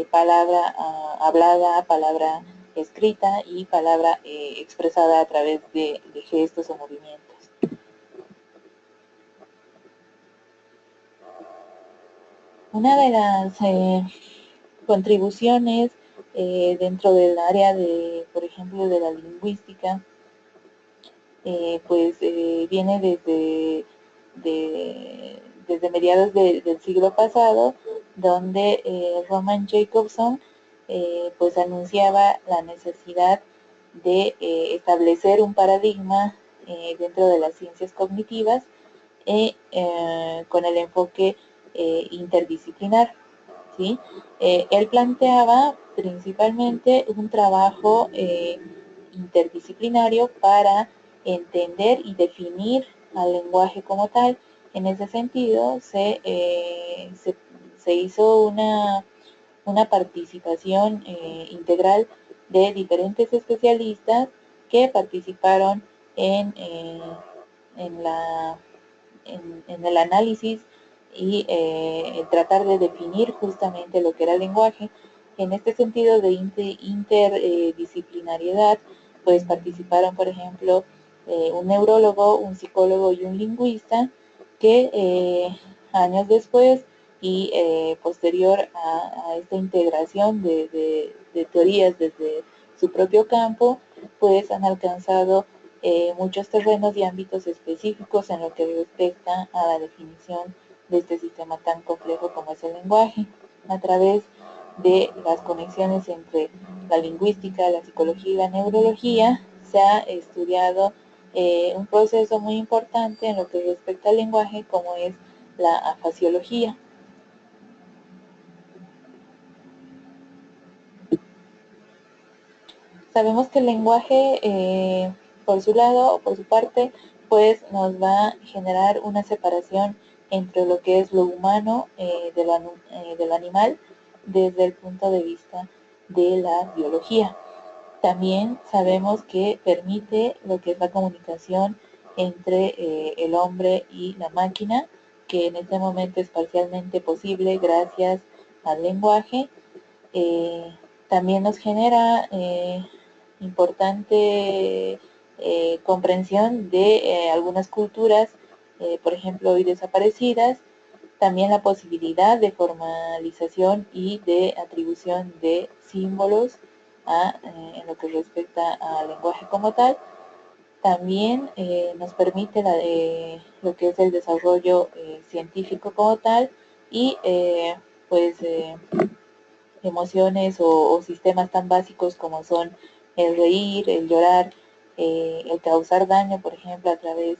palabra hablada, palabra escrita y palabra expresada a través de gestos o movimientos. Una de las contribuciones dentro del área de, por ejemplo, de la lingüística, viene desde mediados del siglo pasado, donde Roman Jacobson pues anunciaba la necesidad de establecer un paradigma dentro de las ciencias cognitivas con el enfoque interdisciplinar, ¿sí? Él planteaba principalmente un trabajo interdisciplinario para entender y definir al lenguaje como tal. En ese sentido, se hizo una participación integral de diferentes especialistas que participaron en, eh, en, la, en el análisis y tratar de definir justamente lo que era el lenguaje. En este sentido de interdisciplinariedad, pues participaron, por ejemplo, un neurólogo, un psicólogo y un lingüista que años después y posterior a esta integración de teorías desde su propio campo, pues han alcanzado muchos terrenos y ámbitos específicos en lo que respecta a la definición de este sistema tan complejo como es el lenguaje, a través de las conexiones entre la lingüística, la psicología y la neurología. Se ha estudiado un proceso muy importante en lo que respecta al lenguaje, como es la afasiología. Sabemos que el lenguaje, por su lado o por su parte, pues nos va a generar una separación entre lo que es lo humano de lo animal desde el punto de vista de la biología. También sabemos que permite lo que es la comunicación entre el hombre y la máquina, que en este momento es parcialmente posible gracias al lenguaje. Eh, También nos genera importante comprensión de algunas culturas, por ejemplo, hoy desaparecidas, también la posibilidad de formalización y de atribución de símbolos en lo que respecta al lenguaje como tal. También nos permite lo que es el desarrollo científico como tal y pues emociones o sistemas tan básicos como son el reír, el llorar, el causar daño, por ejemplo, a través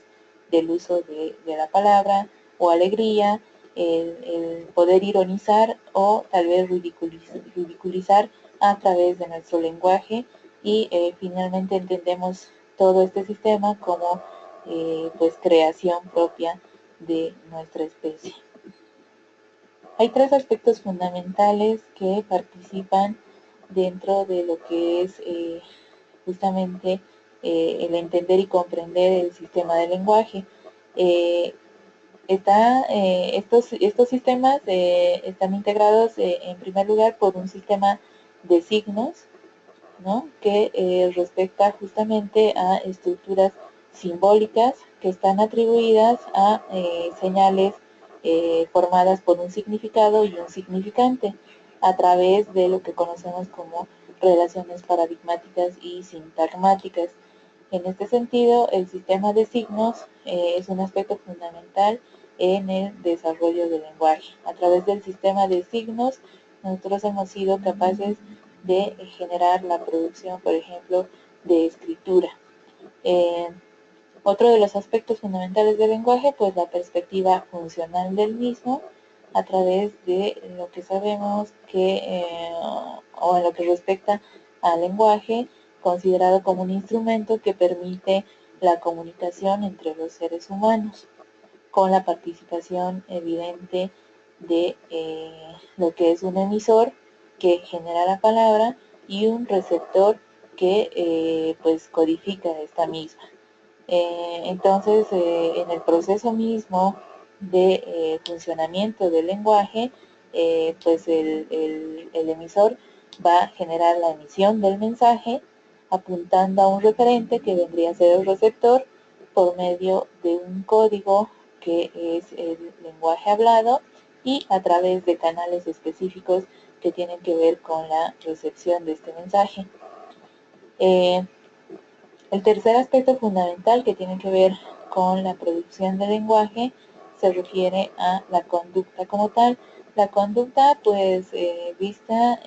del uso de la palabra, o alegría, el poder ironizar o tal vez ridiculizar a través de nuestro lenguaje y finalmente entendemos todo este sistema como pues creación propia de nuestra especie. Hay tres aspectos fundamentales que participan dentro de lo que es justamente el entender y comprender el sistema del lenguaje. Eh, estos sistemas están integrados en primer lugar por un sistema de signos, ¿no? Que respecta justamente a estructuras simbólicas que están atribuidas a señales formadas por un significado y un significante a través de lo que conocemos como relaciones paradigmáticas y sintagmáticas. En este sentido, el sistema de signos es un aspecto fundamental en el desarrollo del lenguaje. A través del sistema de signos, nosotros hemos sido capaces de generar la producción, por ejemplo, de escritura. Eh, Otro de los aspectos fundamentales del lenguaje, pues la perspectiva funcional del mismo, a través de lo que sabemos que, o en lo que respecta al lenguaje, considerado como un instrumento que permite la comunicación entre los seres humanos, con la participación evidente de lo que es un emisor que genera la palabra y un receptor que pues codifica esta misma. Entonces, en el proceso mismo de funcionamiento del lenguaje, pues el emisor va a generar la emisión del mensaje apuntando a un referente que vendría a ser el receptor por medio de un código que es el lenguaje hablado y a través de canales específicos que tienen que ver con la recepción de este mensaje. El tercer aspecto fundamental que tiene que ver con la producción del lenguaje se refiere a la conducta como tal. La conducta, pues, vista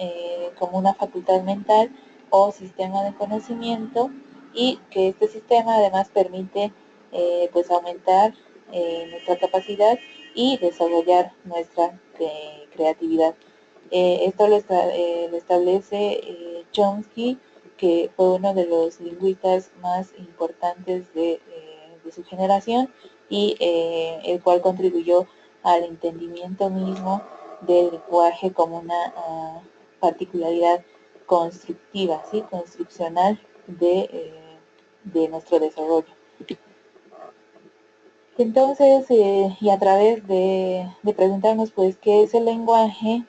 como una facultad mental o sistema de conocimiento, y que este sistema además permite pues aumentar nuestra capacidad y desarrollar nuestra creatividad. Esto lo establece Chomsky, que fue uno de los lingüistas más importantes de su generación y el cual contribuyó al entendimiento mismo del lenguaje como una particularidad constructiva, ¿sí? Construccional de nuestro desarrollo. Entonces, y a través de preguntarnos, pues, ¿qué es el lenguaje?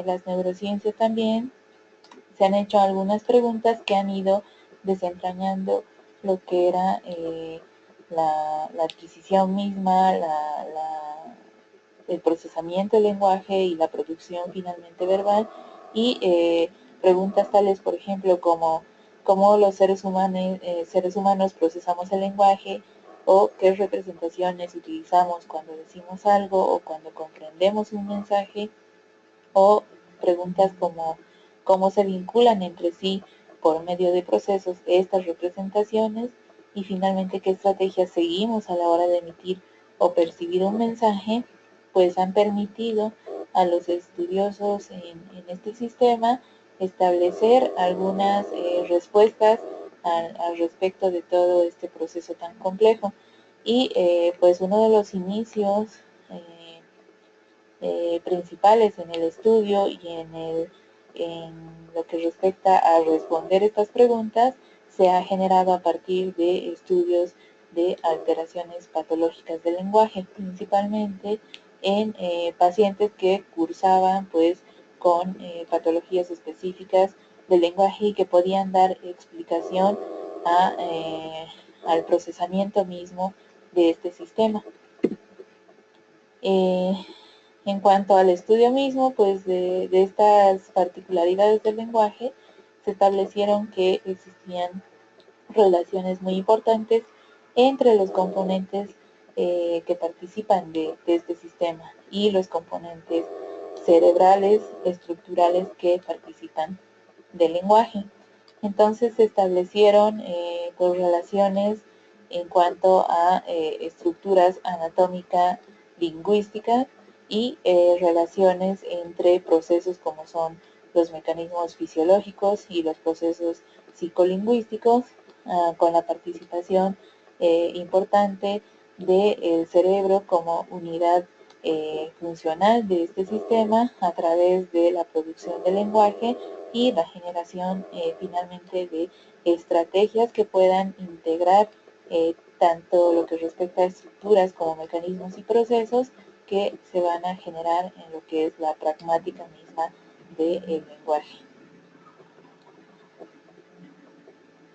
Las neurociencias también se han hecho algunas preguntas que han ido desentrañando lo que era la adquisición misma, el procesamiento del lenguaje y la producción finalmente verbal, y preguntas tales, por ejemplo, como cómo los seres humanos procesamos el lenguaje, o qué representaciones utilizamos cuando decimos algo o cuando comprendemos un mensaje, o preguntas como cómo se vinculan entre sí por medio de procesos estas representaciones, y finalmente qué estrategias seguimos a la hora de emitir o percibir un mensaje, pues han permitido a los estudiosos en este sistema establecer algunas respuestas al respecto de todo este proceso tan complejo. Y pues uno de los inicios principales en el estudio y en lo que respecta a responder estas preguntas se ha generado a partir de estudios de alteraciones patológicas del lenguaje, principalmente en pacientes que cursaban pues con patologías específicas del lenguaje y que podían dar explicación al procesamiento mismo de este sistema. En cuanto al estudio mismo, pues de estas particularidades del lenguaje, se establecieron que existían relaciones muy importantes entre los componentes que participan de este sistema y los componentes cerebrales, estructurales que participan del lenguaje. Entonces se establecieron pues, relaciones en cuanto a estructuras anatómica, lingüística, y relaciones entre procesos como son los mecanismos fisiológicos y los procesos psicolingüísticos, con la participación importante del cerebro como unidad funcional de este sistema a través de la producción del lenguaje y la generación finalmente de estrategias que puedan integrar tanto lo que respecta a estructuras como mecanismos y procesos que se van a generar en lo que es la pragmática misma del lenguaje.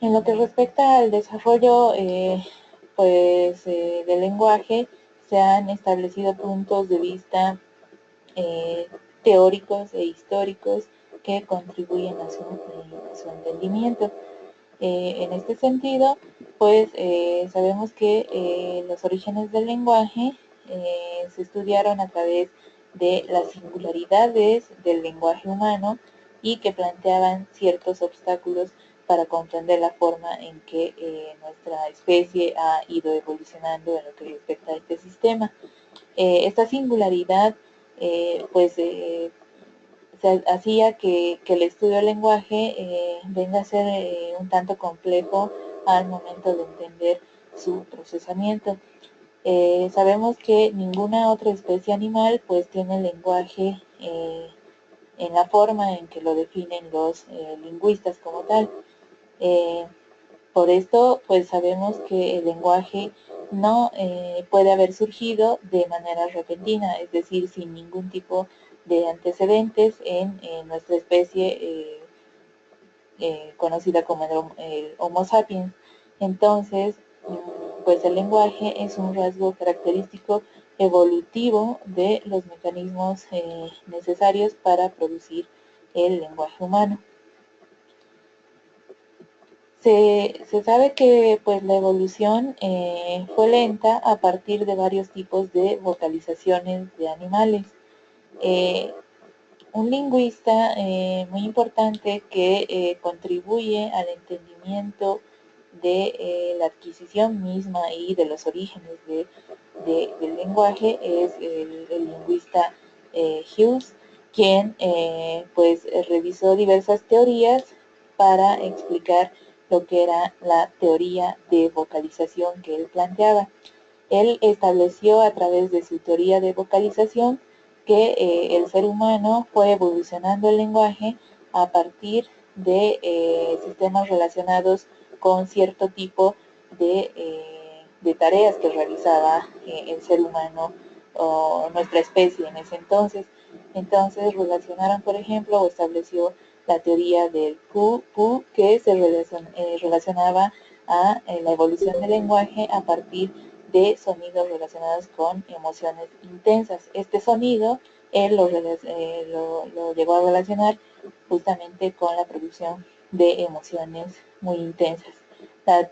En lo que respecta al desarrollo del lenguaje, se han establecido puntos de vista teóricos e históricos que contribuyen a su entendimiento. En este sentido, pues sabemos que los orígenes del lenguaje se estudiaron a través de las singularidades del lenguaje humano y que planteaban ciertos obstáculos para comprender la forma en que nuestra especie ha ido evolucionando en lo que respecta a este sistema. Esta singularidad pues se hacía que el estudio del lenguaje venga a ser un tanto complejo al momento de entender su procesamiento. Sabemos que ninguna otra especie animal pues tiene lenguaje en la forma en que lo definen los lingüistas como tal. Por esto, pues sabemos que el lenguaje no puede haber surgido de manera repentina, es decir, sin ningún tipo de antecedentes en nuestra especie conocida como el Homo sapiens. Entonces, pues el lenguaje es un rasgo característico evolutivo de los mecanismos necesarios para producir el lenguaje humano. Se sabe que pues la evolución fue lenta a partir de varios tipos de vocalizaciones de animales. Un lingüista muy importante que contribuye al entendimiento de la adquisición misma y de los orígenes del lenguaje es el lingüista Hughes, quien pues revisó diversas teorías para explicar lo que era la teoría de vocalización que él planteaba. Él estableció a través de su teoría de vocalización que el ser humano fue evolucionando el lenguaje a partir de sistemas relacionados con cierto tipo de tareas que realizaba el ser humano o nuestra especie en ese entonces. Entonces relacionaron, por ejemplo, o estableció la teoría del Pu que se relacionaba a la evolución del lenguaje a partir de sonidos relacionados con emociones intensas. Este sonido él lo llegó a relacionar justamente con la producción de emociones muy intensas.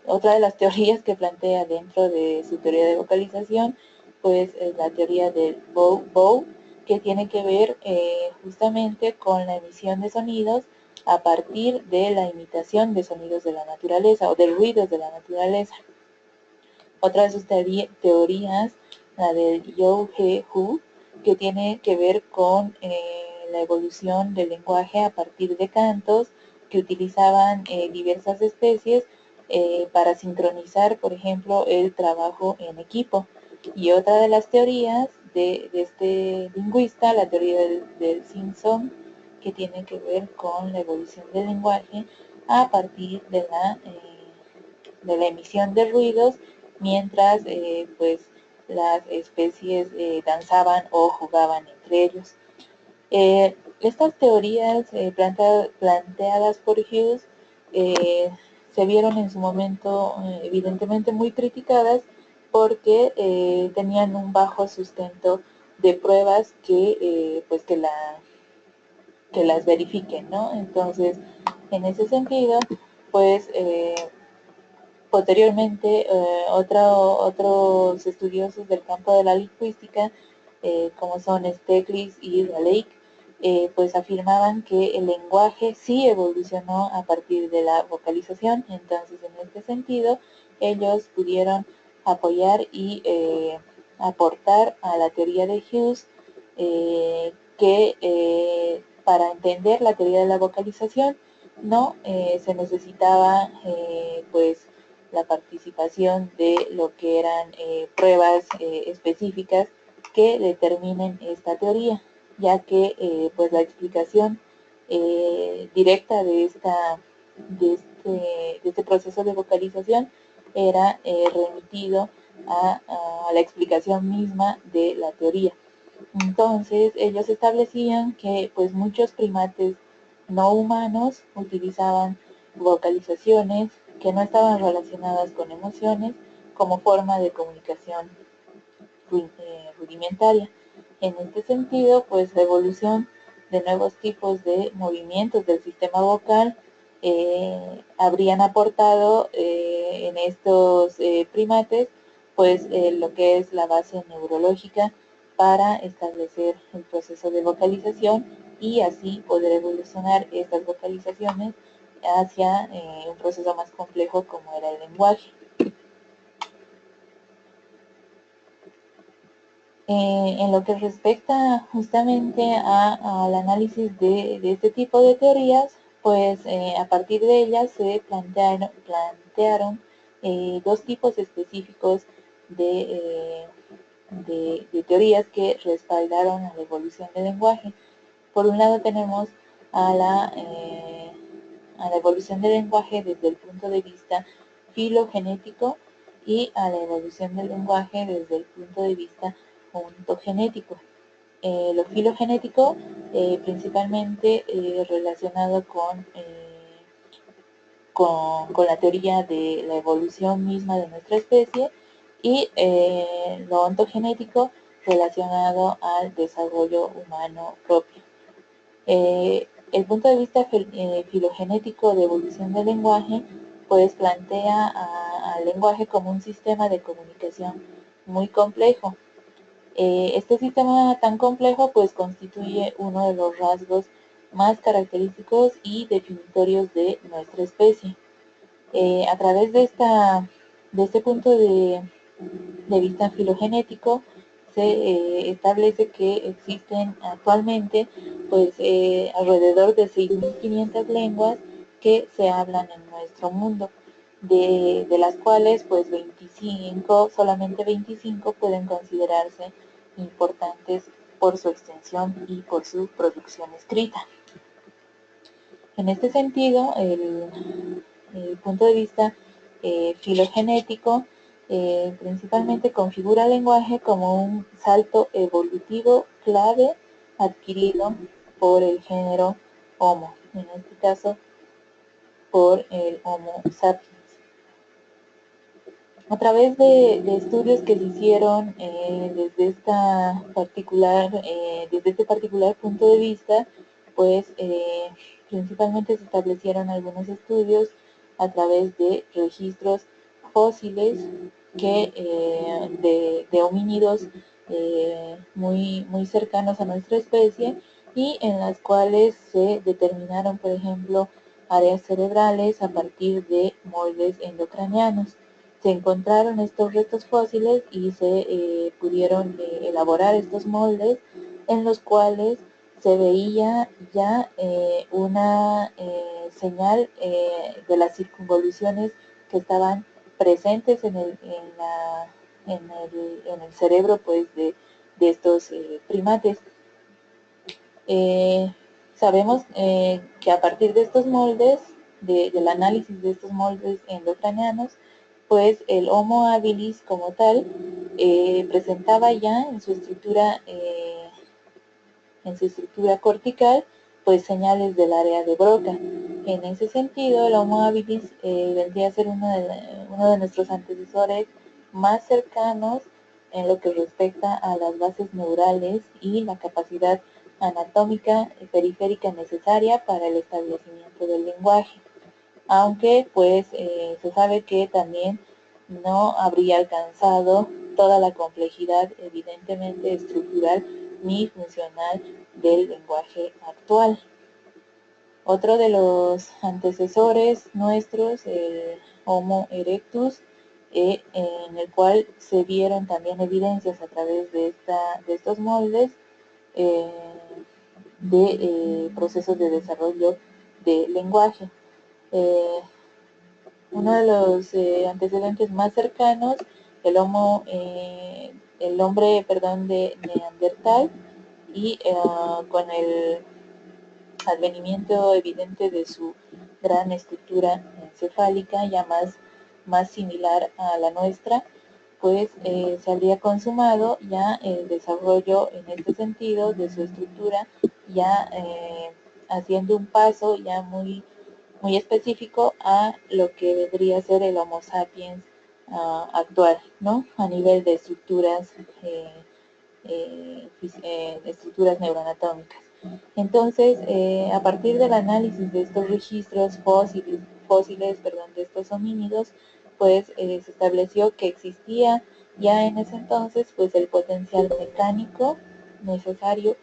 Otra de las teorías que plantea dentro de su teoría de vocalización pues es la teoría del bow, que tiene que ver justamente con la emisión de sonidos a partir de la imitación de sonidos de la naturaleza o de ruidos de la naturaleza. Otra de sus teorías, la del Young-He-Hu, que tiene que ver con la evolución del lenguaje a partir de cantos que utilizaban diversas especies para sincronizar, por ejemplo, el trabajo en equipo. Y otra de las teorías de este lingüista, la teoría del Simpson, que tiene que ver con la evolución del lenguaje a partir de la emisión de ruidos mientras pues las especies danzaban o jugaban entre ellos. Estas teorías planteadas por Hughes se vieron en su momento evidentemente muy criticadas porque tenían un bajo sustento de pruebas pues que las verifiquen, ¿no? Entonces, en ese sentido, pues posteriormente, otros estudiosos del campo de la lingüística, como son Stiglitz y Raleigh, pues afirmaban que el lenguaje sí evolucionó a partir de la vocalización. Entonces, en este sentido, ellos pudieron apoyar y aportar a la teoría de Hughes que para entender la teoría de la vocalización no se necesitaba pues la participación de lo que eran pruebas específicas que determinen esta teoría, ya que pues la explicación directa de este proceso de vocalización era remitido a la explicación misma de la teoría. Entonces ellos establecían que pues muchos primates no humanos utilizaban vocalizaciones que no estaban relacionadas con emociones como forma de comunicación rudimentaria. En este sentido, pues la evolución de nuevos tipos de movimientos del sistema vocal habrían aportado en estos primates pues lo que es la base neurológica para establecer el proceso de vocalización y así poder evolucionar estas vocalizaciones hacia un proceso más complejo como era el lenguaje. En lo que respecta justamente al análisis de este tipo de teorías, pues a partir de ellas se plantearon dos tipos específicos de teorías que respaldaron a la evolución del lenguaje. Por un lado tenemos a a la evolución del lenguaje desde el punto de vista filogenético y a la evolución del lenguaje desde el punto de vista ontogenético. Lo filogenético principalmente relacionado con la teoría de la evolución misma de nuestra especie y lo ontogenético relacionado al desarrollo humano propio. El punto de vista filogenético de evolución del lenguaje pues plantea al lenguaje como un sistema de comunicación muy complejo. Este sistema tan complejo pues constituye uno de los rasgos más característicos y definitorios de nuestra especie. A través de este punto de vista filogenético, se establece que existen actualmente pues alrededor de 6.500 lenguas que se hablan en nuestro mundo, de las cuales pues 25, solamente 25 pueden considerarse importantes por su extensión y por su producción escrita. En este sentido, el punto de vista filogenético principalmente configura el lenguaje como un salto evolutivo clave adquirido por el género Homo, en este caso por el Homo sapiens. A través de estudios que se hicieron desde este particular punto de vista, pues principalmente se establecieron algunos estudios a través de registros fósiles de homínidos muy cercanos a nuestra especie y en las cuales se determinaron, por ejemplo, áreas cerebrales a partir de moldes endocranianos. Se encontraron estos restos fósiles y se pudieron elaborar estos moldes en los cuales se veía ya una señal de las circunvoluciones que estaban presentes en el cerebro pues, de estos primates. Sabemos que a partir de estos moldes, del análisis de estos moldes endocranianos, pues el Homo habilis como tal presentaba ya en su estructura cortical, pues señales del área de Broca. En ese sentido, el Homo habilis vendría a ser uno de nuestros antecesores más cercanos en lo que respecta a las bases neurales y la capacidad anatómica periférica necesaria para el establecimiento del lenguaje, aunque pues se sabe que también no habría alcanzado toda la complejidad evidentemente estructural ni funcional del lenguaje actual. Otro de los antecesores nuestros, el Homo erectus, en el cual se vieron también evidencias a través de estos moldes eh, de procesos de desarrollo de lenguaje. Eh, Uno de los antecedentes más cercanos, el hombre, perdón, de Neandertal, y con el advenimiento evidente de su gran estructura encefálica, ya más similar a la nuestra, pues se habría consumado ya el desarrollo en este sentido de su estructura, ya haciendo un paso ya muy específico a lo que vendría a ser el Homo sapiens actual, ¿no? A nivel de estructuras neuroanatómicas. Entonces, a partir del análisis de estos registros fósiles de estos homínidos, pues se estableció que existía ya en ese entonces pues el potencial mecánico necesario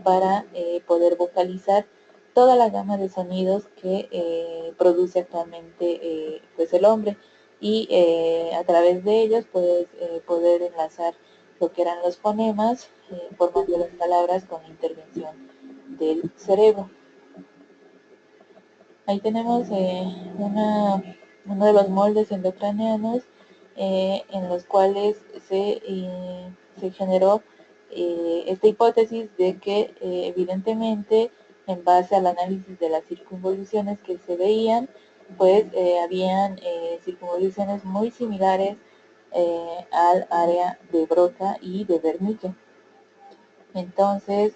para poder vocalizar toda la gama de sonidos que produce actualmente pues el hombre y a través de ellos pues poder enlazar lo que eran los fonemas, formando las palabras con intervención del cerebro. Ahí tenemos uno de los moldes endocranianos en los cuales se generó esta hipótesis de que evidentemente en base al análisis de las circunvoluciones que se veían, pues habían circunvoluciones muy similares al área de Broca y de Wernicke. Entonces,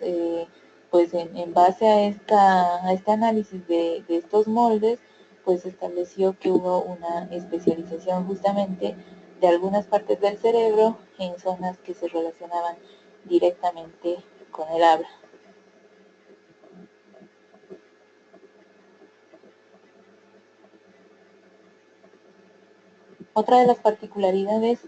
pues en base a este análisis de estos moldes, pues se estableció que hubo una especialización justamente de algunas partes del cerebro en zonas que se relacionaban directamente con el habla. Otra de las particularidades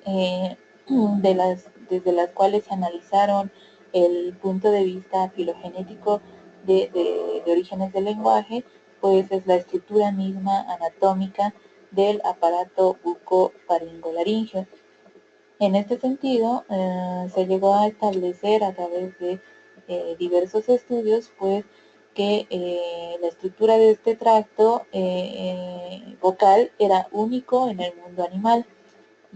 desde las cuales se analizaron el punto de vista filogenético de orígenes del lenguaje, pues es la estructura misma anatómica del aparato bucofaringolaríngeo. En este sentido, se llegó a establecer a través de diversos estudios, pues, que la estructura de este tracto vocal era único en el mundo animal,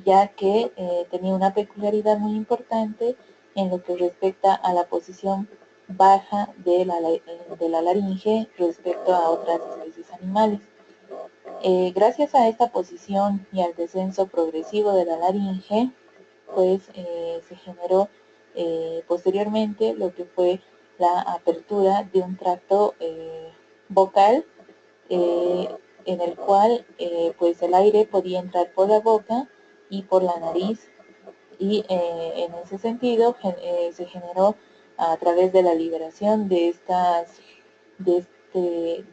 ya que tenía una peculiaridad muy importante en lo que respecta a la posición baja de la laringe respecto a otras especies animales. Gracias a esta posición y al descenso progresivo de la laringe, pues se generó posteriormente lo que fue la apertura de un tracto vocal en el cual pues el aire podía entrar por la boca y por la nariz, y en ese sentido se generó a través de la liberación de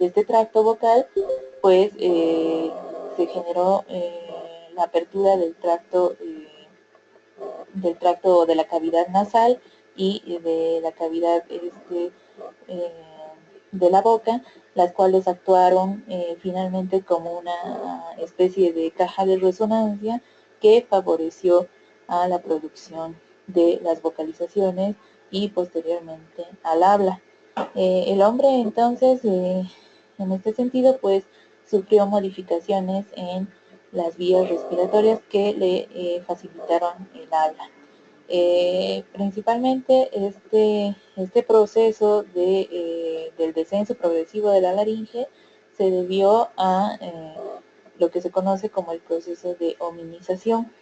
este tracto vocal, pues se generó la apertura del tracto de la cavidad nasal y de la cavidad de la boca, las cuales actuaron finalmente como una especie de caja de resonancia que favoreció a la producción de las vocalizaciones y posteriormente al habla. El hombre entonces, en este sentido, pues sufrió modificaciones en las vías respiratorias que le facilitaron el habla. Principalmente este proceso del descenso progresivo de la laringe se debió a lo que se conoce como el proceso de hominización,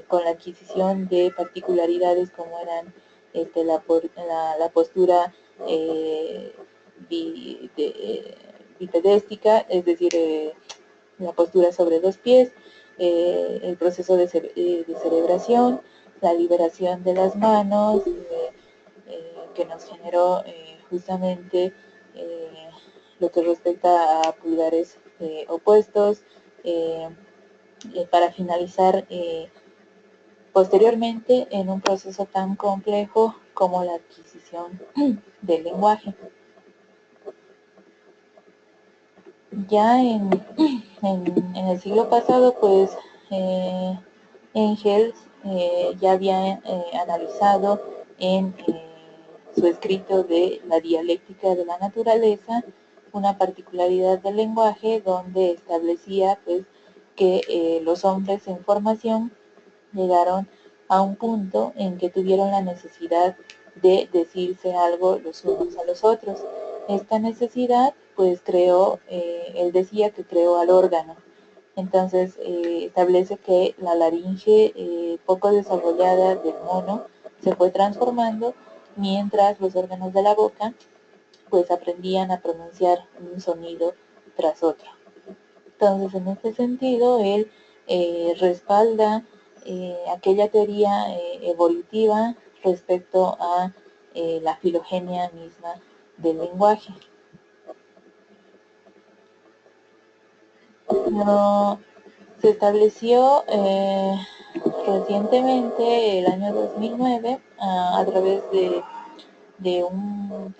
con la adquisición de particularidades como eran la postura bipedéstica, es decir, la postura sobre dos pies, el proceso de cerebración, la liberación de las manos, que nos generó justamente lo que respecta a pulgares opuestos, para finalizar posteriormente en un proceso tan complejo como la adquisición del lenguaje. Ya en el siglo pasado, pues Engels ya había analizado en su escrito de La dialéctica de la naturaleza una particularidad del lenguaje, donde establecía pues que los hombres en formación llegaron a un punto en que tuvieron la necesidad de decirse algo los unos a los otros. Esta necesidad pues creó, él decía que creó al órgano. Entonces establece que la laringe poco desarrollada del mono se fue transformando, mientras los órganos de la boca pues aprendían a pronunciar un sonido tras otro. Entonces, en este sentido, él respalda aquella teoría evolutiva respecto a la filogenia misma del lenguaje. Se estableció recientemente, el año 2009, a través de un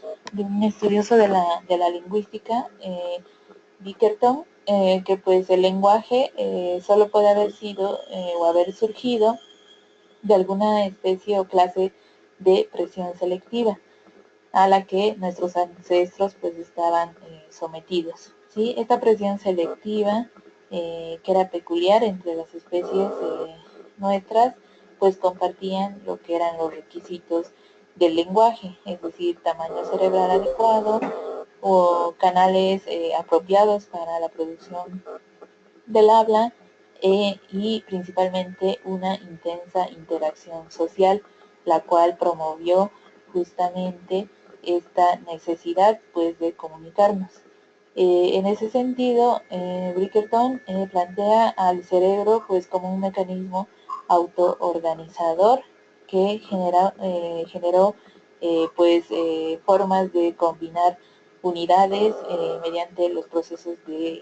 estudioso de la lingüística, Bickerton, que pues el lenguaje solo puede haber sido o haber surgido de alguna especie o clase de presión selectiva a la que nuestros ancestros pues estaban sometidos. ¿Sí? Esta presión selectiva, que era peculiar entre las especies nuestras, pues compartían lo que eran los requisitos del lenguaje, es decir, tamaño cerebral adecuado o canales apropiados para la producción del habla y principalmente una intensa interacción social, la cual promovió justamente esta necesidad pues de comunicarnos. En ese sentido, Bridgerton plantea al cerebro pues como un mecanismo autoorganizador que generó formas de combinar unidades mediante los procesos de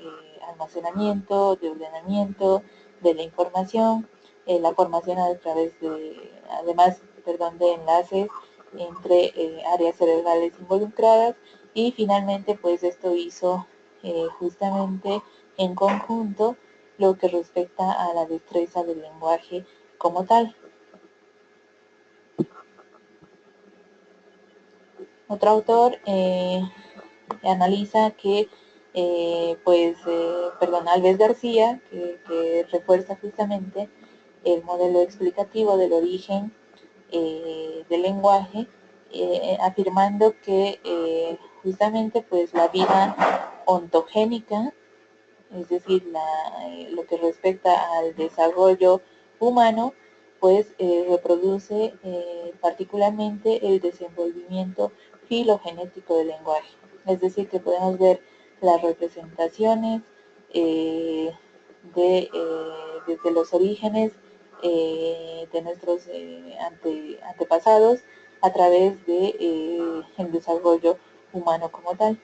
almacenamiento, de ordenamiento de la información, la formación a través de, además, de enlaces entre áreas cerebrales involucradas y finalmente pues esto hizo justamente en conjunto lo que respecta a la destreza del lenguaje como tal. Otro autor analiza que, Alves García, que refuerza justamente el modelo explicativo del origen del lenguaje, afirmando que justamente pues la vida ontogénica, es decir, lo que respecta al desarrollo humano, pues reproduce particularmente el desenvolvimiento filogenético del lenguaje. Es decir, que podemos ver las representaciones desde los orígenes de nuestros antepasados a través de el desarrollo humano como tal.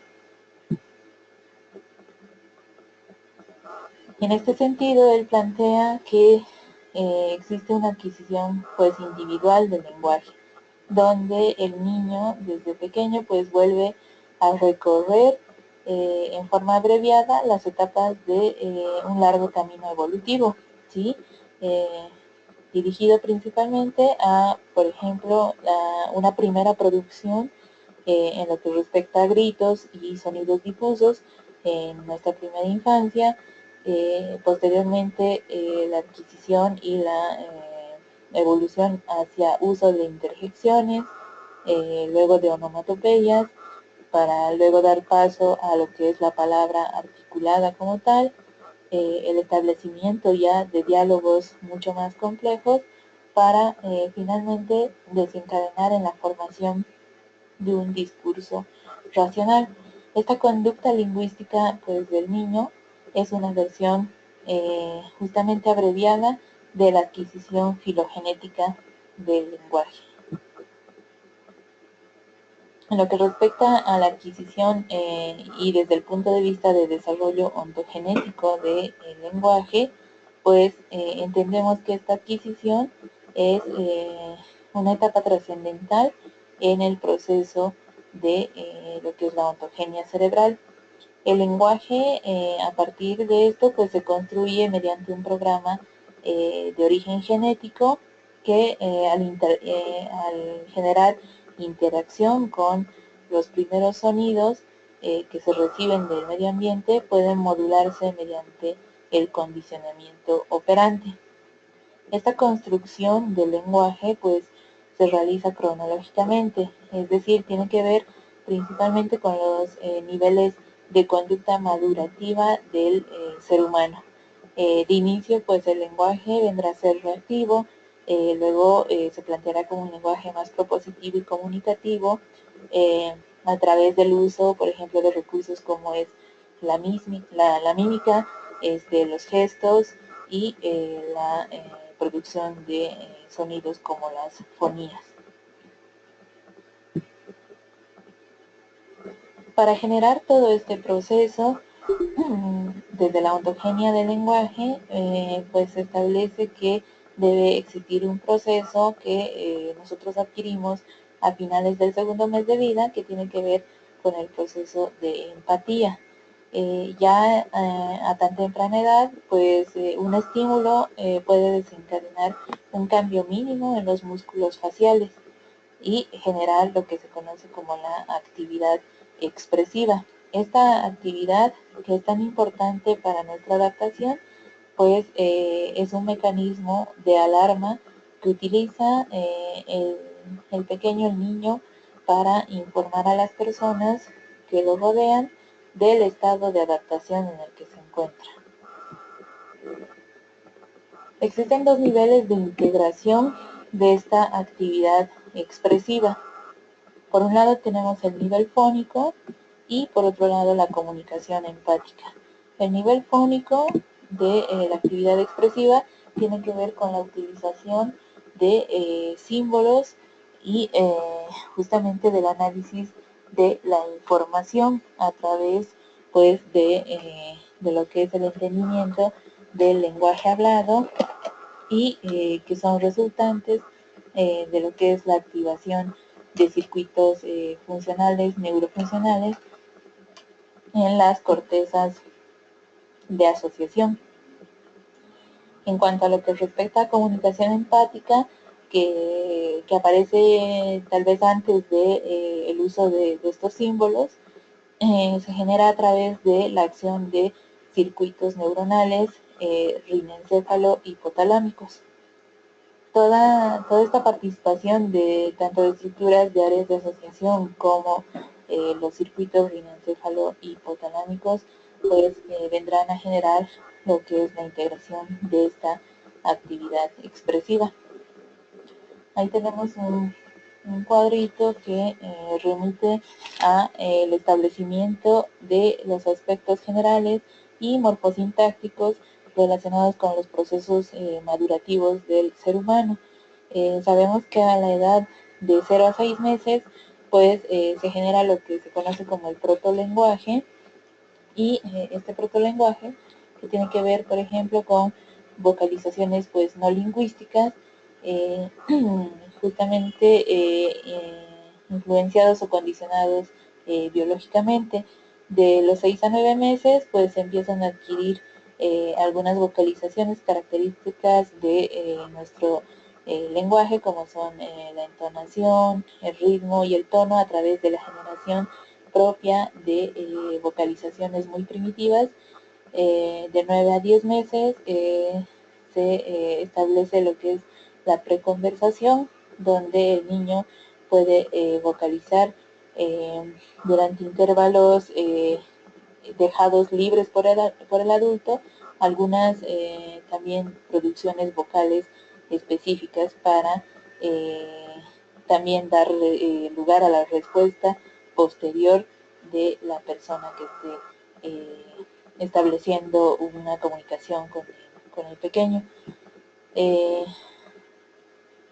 En este sentido, él plantea que existe una adquisición pues individual del lenguaje, donde el niño desde pequeño pues vuelve a recorrer en forma abreviada las etapas de un largo camino evolutivo, ¿sí? Eh, Dirigido principalmente a, por ejemplo, una primera producción en lo que respecta a gritos y sonidos difusos en nuestra primera infancia, posteriormente la adquisición y la evolución hacia uso de interjecciones, luego de onomatopeyas, para luego dar paso a lo que es la palabra articulada como tal, el establecimiento ya de diálogos mucho más complejos para finalmente desencadenar en la formación de un discurso racional. Esta conducta lingüística pues, del niño es una versión justamente abreviada de la adquisición filogenética del lenguaje. En lo que respecta a la adquisición y desde el punto de vista de desarrollo ontogenético del lenguaje, pues entendemos que esta adquisición es una etapa trascendental en el proceso de lo que es la ontogenia cerebral. El lenguaje, a partir de esto, pues se construye mediante un programa de origen genético que al generar interacción con los primeros sonidos que se reciben del medio ambiente pueden modularse mediante el condicionamiento operante. Esta construcción del lenguaje pues se realiza cronológicamente, es decir, tiene que ver principalmente con los niveles de conducta madurativa del ser humano. De inicio, pues el lenguaje vendrá a ser reactivo, luego se planteará como un lenguaje más propositivo y comunicativo a través del uso, por ejemplo, de recursos como es la mímica, los gestos y la producción de sonidos como las fonías. Para generar todo este proceso, desde la ontogenia del lenguaje, pues se establece que debe existir un proceso que nosotros adquirimos a finales del segundo mes de vida, que tiene que ver con el proceso de empatía. a tan temprana edad, pues un estímulo puede desencadenar un cambio mínimo en los músculos faciales y generar lo que se conoce como la actividad expresiva. Esta actividad, que es tan importante para nuestra adaptación, pues es un mecanismo de alarma que utiliza el pequeño, el niño, para informar a las personas que lo rodean del estado de adaptación en el que se encuentra. Existen dos niveles de integración de esta actividad expresiva. Por un lado tenemos el nivel fónico y por otro lado la comunicación empática. El nivel fónico de la actividad expresiva tiene que ver con la utilización de símbolos y justamente del análisis de la información a través pues de lo que es el entendimiento del lenguaje hablado y que son resultantes de lo que es la activación de circuitos funcionales, neurofuncionales en las cortezas de asociación. En cuanto a lo que respecta a comunicación empática, que aparece tal vez antes de el uso de estos símbolos, se genera a través de la acción de circuitos neuronales rinencéfalo hipotalámicos. Toda esta participación de tanto de estructuras de áreas de asociación como los circuitos rinencéfalo hipotalámicos pues vendrán a generar lo que es la integración de esta actividad expresiva. Ahí tenemos un cuadrito que remite a el establecimiento de los aspectos generales y morfosintácticos relacionados con los procesos madurativos del ser humano. Sabemos que a la edad de 0 a 6 meses pues se genera lo que se conoce como el protolenguaje, y este protolenguaje que tiene que ver, por ejemplo, con vocalizaciones pues no lingüísticas, eh, justamente influenciados o condicionados biológicamente. De los 6 a 9 meses pues se empiezan a adquirir algunas vocalizaciones características de nuestro lenguaje, como son la entonación, el ritmo y el tono, a través de la generación propia de vocalizaciones muy primitivas. De 9 a 10 meses se establece lo que es la preconversación, donde el niño puede vocalizar durante intervalos dejados libres por el adulto algunas también producciones vocales específicas para también dar lugar a la respuesta posterior de la persona que esté estableciendo una comunicación con el pequeño.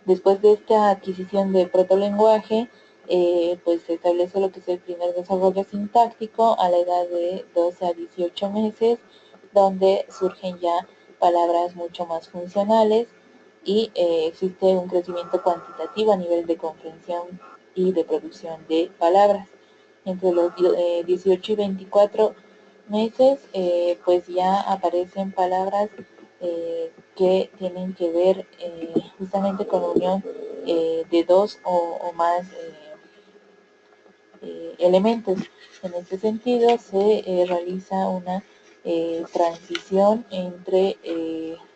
Después de esta adquisición de protolenguaje, pues se establece lo que es el primer desarrollo sintáctico a la edad de 12 a 18 meses, donde surgen ya palabras mucho más funcionales y existe un crecimiento cuantitativo a nivel de comprensión y de producción de palabras. Entre los 18 y 24 meses, pues ya aparecen palabras que tienen que ver justamente con la unión de dos o más elementos. En este sentido, se realiza una transición entre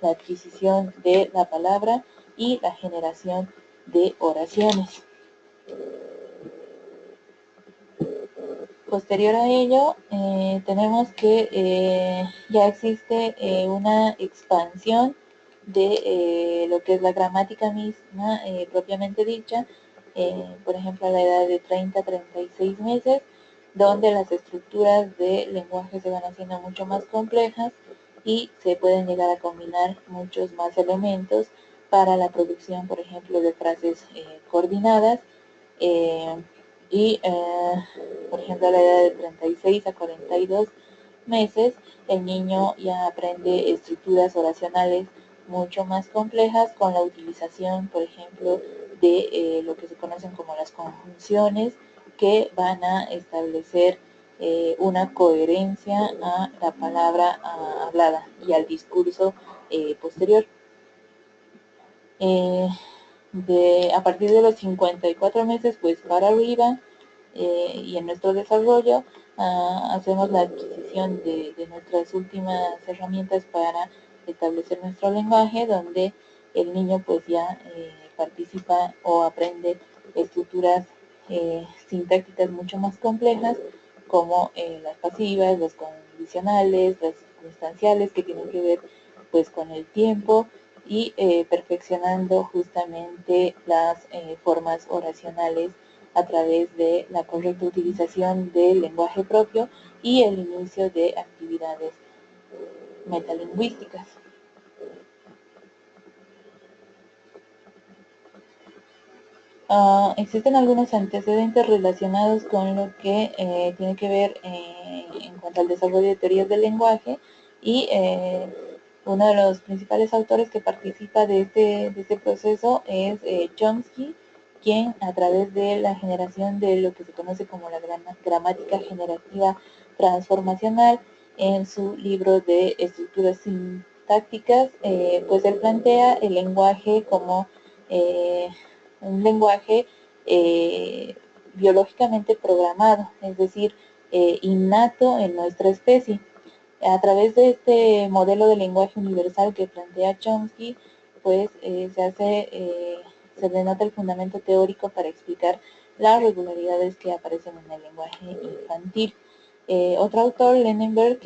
la adquisición de la palabra y la generación de oraciones. Posterior a ello, tenemos que ya existe una expansión de lo que es la gramática misma propiamente dicha, por ejemplo a la edad de 30 a 36 meses, donde las estructuras de lenguaje se van haciendo mucho más complejas y se pueden llegar a combinar muchos más elementos para la producción, por ejemplo, de frases coordinadas. Y por ejemplo a la edad de 36 a 42 meses el niño ya aprende estructuras oracionales mucho más complejas, con la utilización, por ejemplo, de lo que se conocen como las conjunciones, que van a establecer una coherencia a la palabra hablada y al discurso posterior. A partir de los 54 meses, pues para arriba, y en nuestro desarrollo, hacemos la adquisición de nuestras últimas herramientas para establecer nuestro lenguaje, donde el niño pues ya participa o aprende estructuras sintácticas mucho más complejas, como las pasivas, las condicionales, las circunstanciales, que tienen que ver pues con el tiempo, y perfeccionando justamente las formas oracionales a través de la correcta utilización del lenguaje propio y el inicio de actividades metalingüísticas. Existen algunos antecedentes relacionados con lo que tiene que ver en cuanto al desarrollo de teorías del lenguaje, y uno de los principales autores que participa de este proceso es Chomsky, quien a través de la generación de lo que se conoce como la gramática generativa transformacional, en su libro de estructuras sintácticas, pues él plantea el lenguaje como un lenguaje biológicamente programado, es decir, innato en nuestra especie. A través de este modelo de lenguaje universal que plantea Chomsky, pues se denota el fundamento teórico para explicar las regularidades que aparecen en el lenguaje infantil. Otro autor, Lenenberg,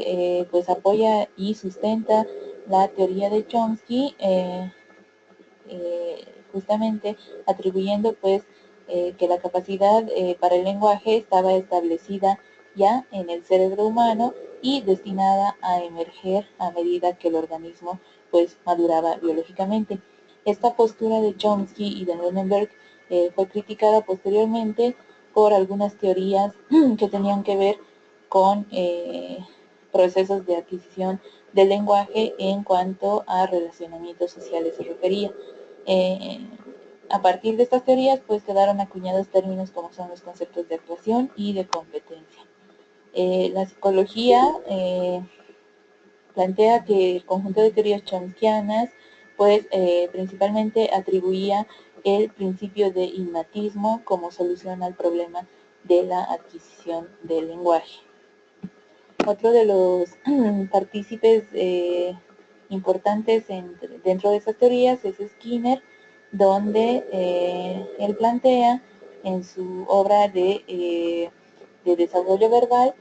pues apoya y sustenta la teoría de Chomsky, justamente atribuyendo pues que la capacidad para el lenguaje estaba establecida ya en el cerebro humano y destinada a emerger a medida que el organismo pues maduraba biológicamente. Esta postura de Chomsky y de Lenenberg fue criticada posteriormente por algunas teorías que tenían que ver con procesos de adquisición del lenguaje en cuanto a relacionamientos sociales se refería. Eh, a partir de estas teorías, pues quedaron acuñados términos como son los conceptos de actuación y de competencia. La psicología plantea que el conjunto de teorías chomskianas, pues principalmente atribuía el principio de innatismo como solución al problema de la adquisición del lenguaje. Otro de los partícipes importantes dentro de esas teorías es Skinner, donde él plantea en su obra de desarrollo verbal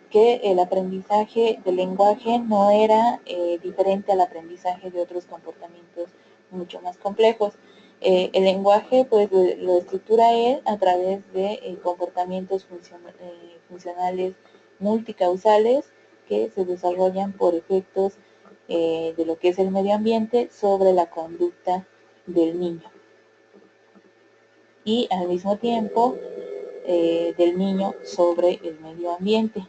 que el aprendizaje del lenguaje no era diferente al aprendizaje de otros comportamientos mucho más complejos. El lenguaje pues lo estructura él a través de comportamientos funcionales multicausales que se desarrollan por efectos de lo que es el medio ambiente sobre la conducta del niño, y al mismo tiempo del niño sobre el medio ambiente.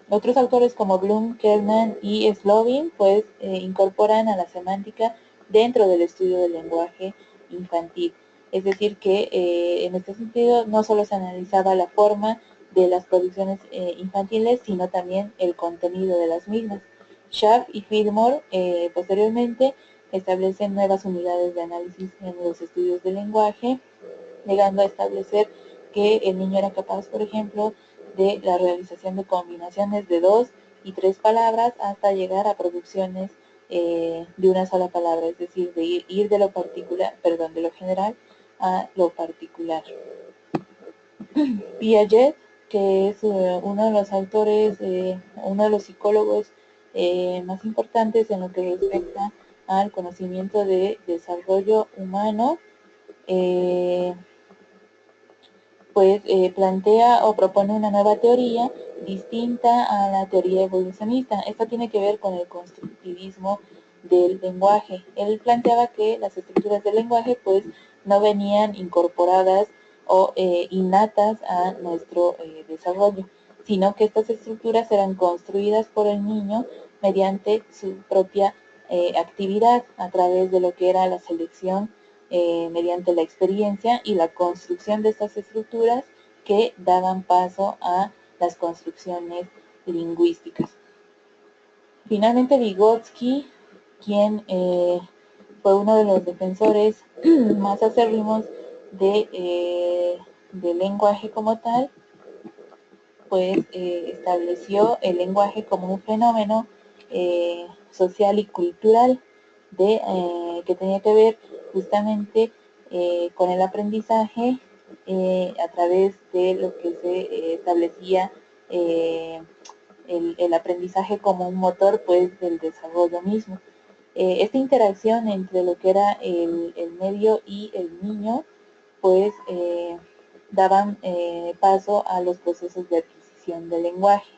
Otros autores como Bloom, Kernan y Slovin pues incorporan a la semántica dentro del estudio del lenguaje infantil. Es decir que en este sentido no solo se analizaba la forma de las producciones infantiles, sino también el contenido de las mismas. Schaff y Fillmore posteriormente establecen nuevas unidades de análisis en los estudios del lenguaje, llegando a establecer que el niño era capaz, por ejemplo, de la realización de combinaciones de 2 y 3 palabras hasta llegar a producciones de una sola palabra, es decir, de ir de lo particular, perdón, de lo general a lo particular. Piaget, que es uno de los autores, uno de los psicólogos más importantes en lo que respecta al conocimiento de desarrollo humano, pues plantea o propone una nueva teoría distinta a la teoría evolucionista. Esta tiene que ver con el constructivismo del lenguaje. Él planteaba que las estructuras del lenguaje pues no venían incorporadas o innatas a nuestro desarrollo, sino que estas estructuras eran construidas por el niño mediante su propia actividad a través de lo que era la selección mediante la experiencia y la construcción de estas estructuras que daban paso a las construcciones lingüísticas. Finalmente Vygotsky, quien fue uno de los defensores más acérrimos del lenguaje como tal, pues estableció el lenguaje como un fenómeno social y cultural que tenía que ver justamente con el aprendizaje a través de lo que se establecía el aprendizaje como un motor pues del desarrollo mismo. Esta interacción entre lo que era el medio y el niño pues daban paso a los procesos de adquisición del lenguaje.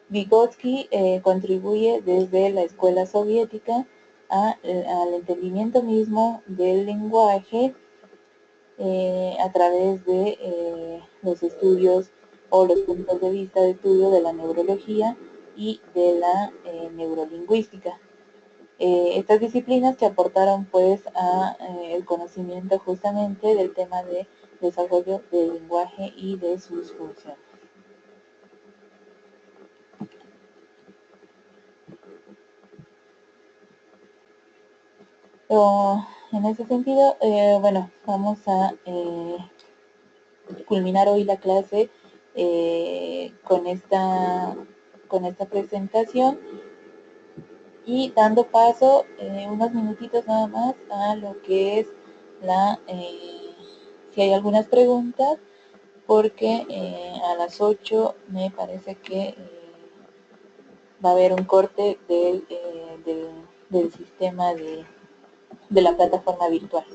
Vygotsky contribuye desde la escuela soviética al entendimiento mismo del lenguaje a través de los estudios o los puntos de vista de estudio de la neurología y de la neurolingüística. Estas disciplinas que aportaron pues a el conocimiento justamente del tema de desarrollo del lenguaje y de sus funciones. En ese sentido, bueno, vamos a culminar hoy la clase con esta presentación y dando paso unos minutitos nada más a lo que es si hay algunas preguntas, porque a las 8 me parece que va a haber un corte del sistema de la plataforma virtual.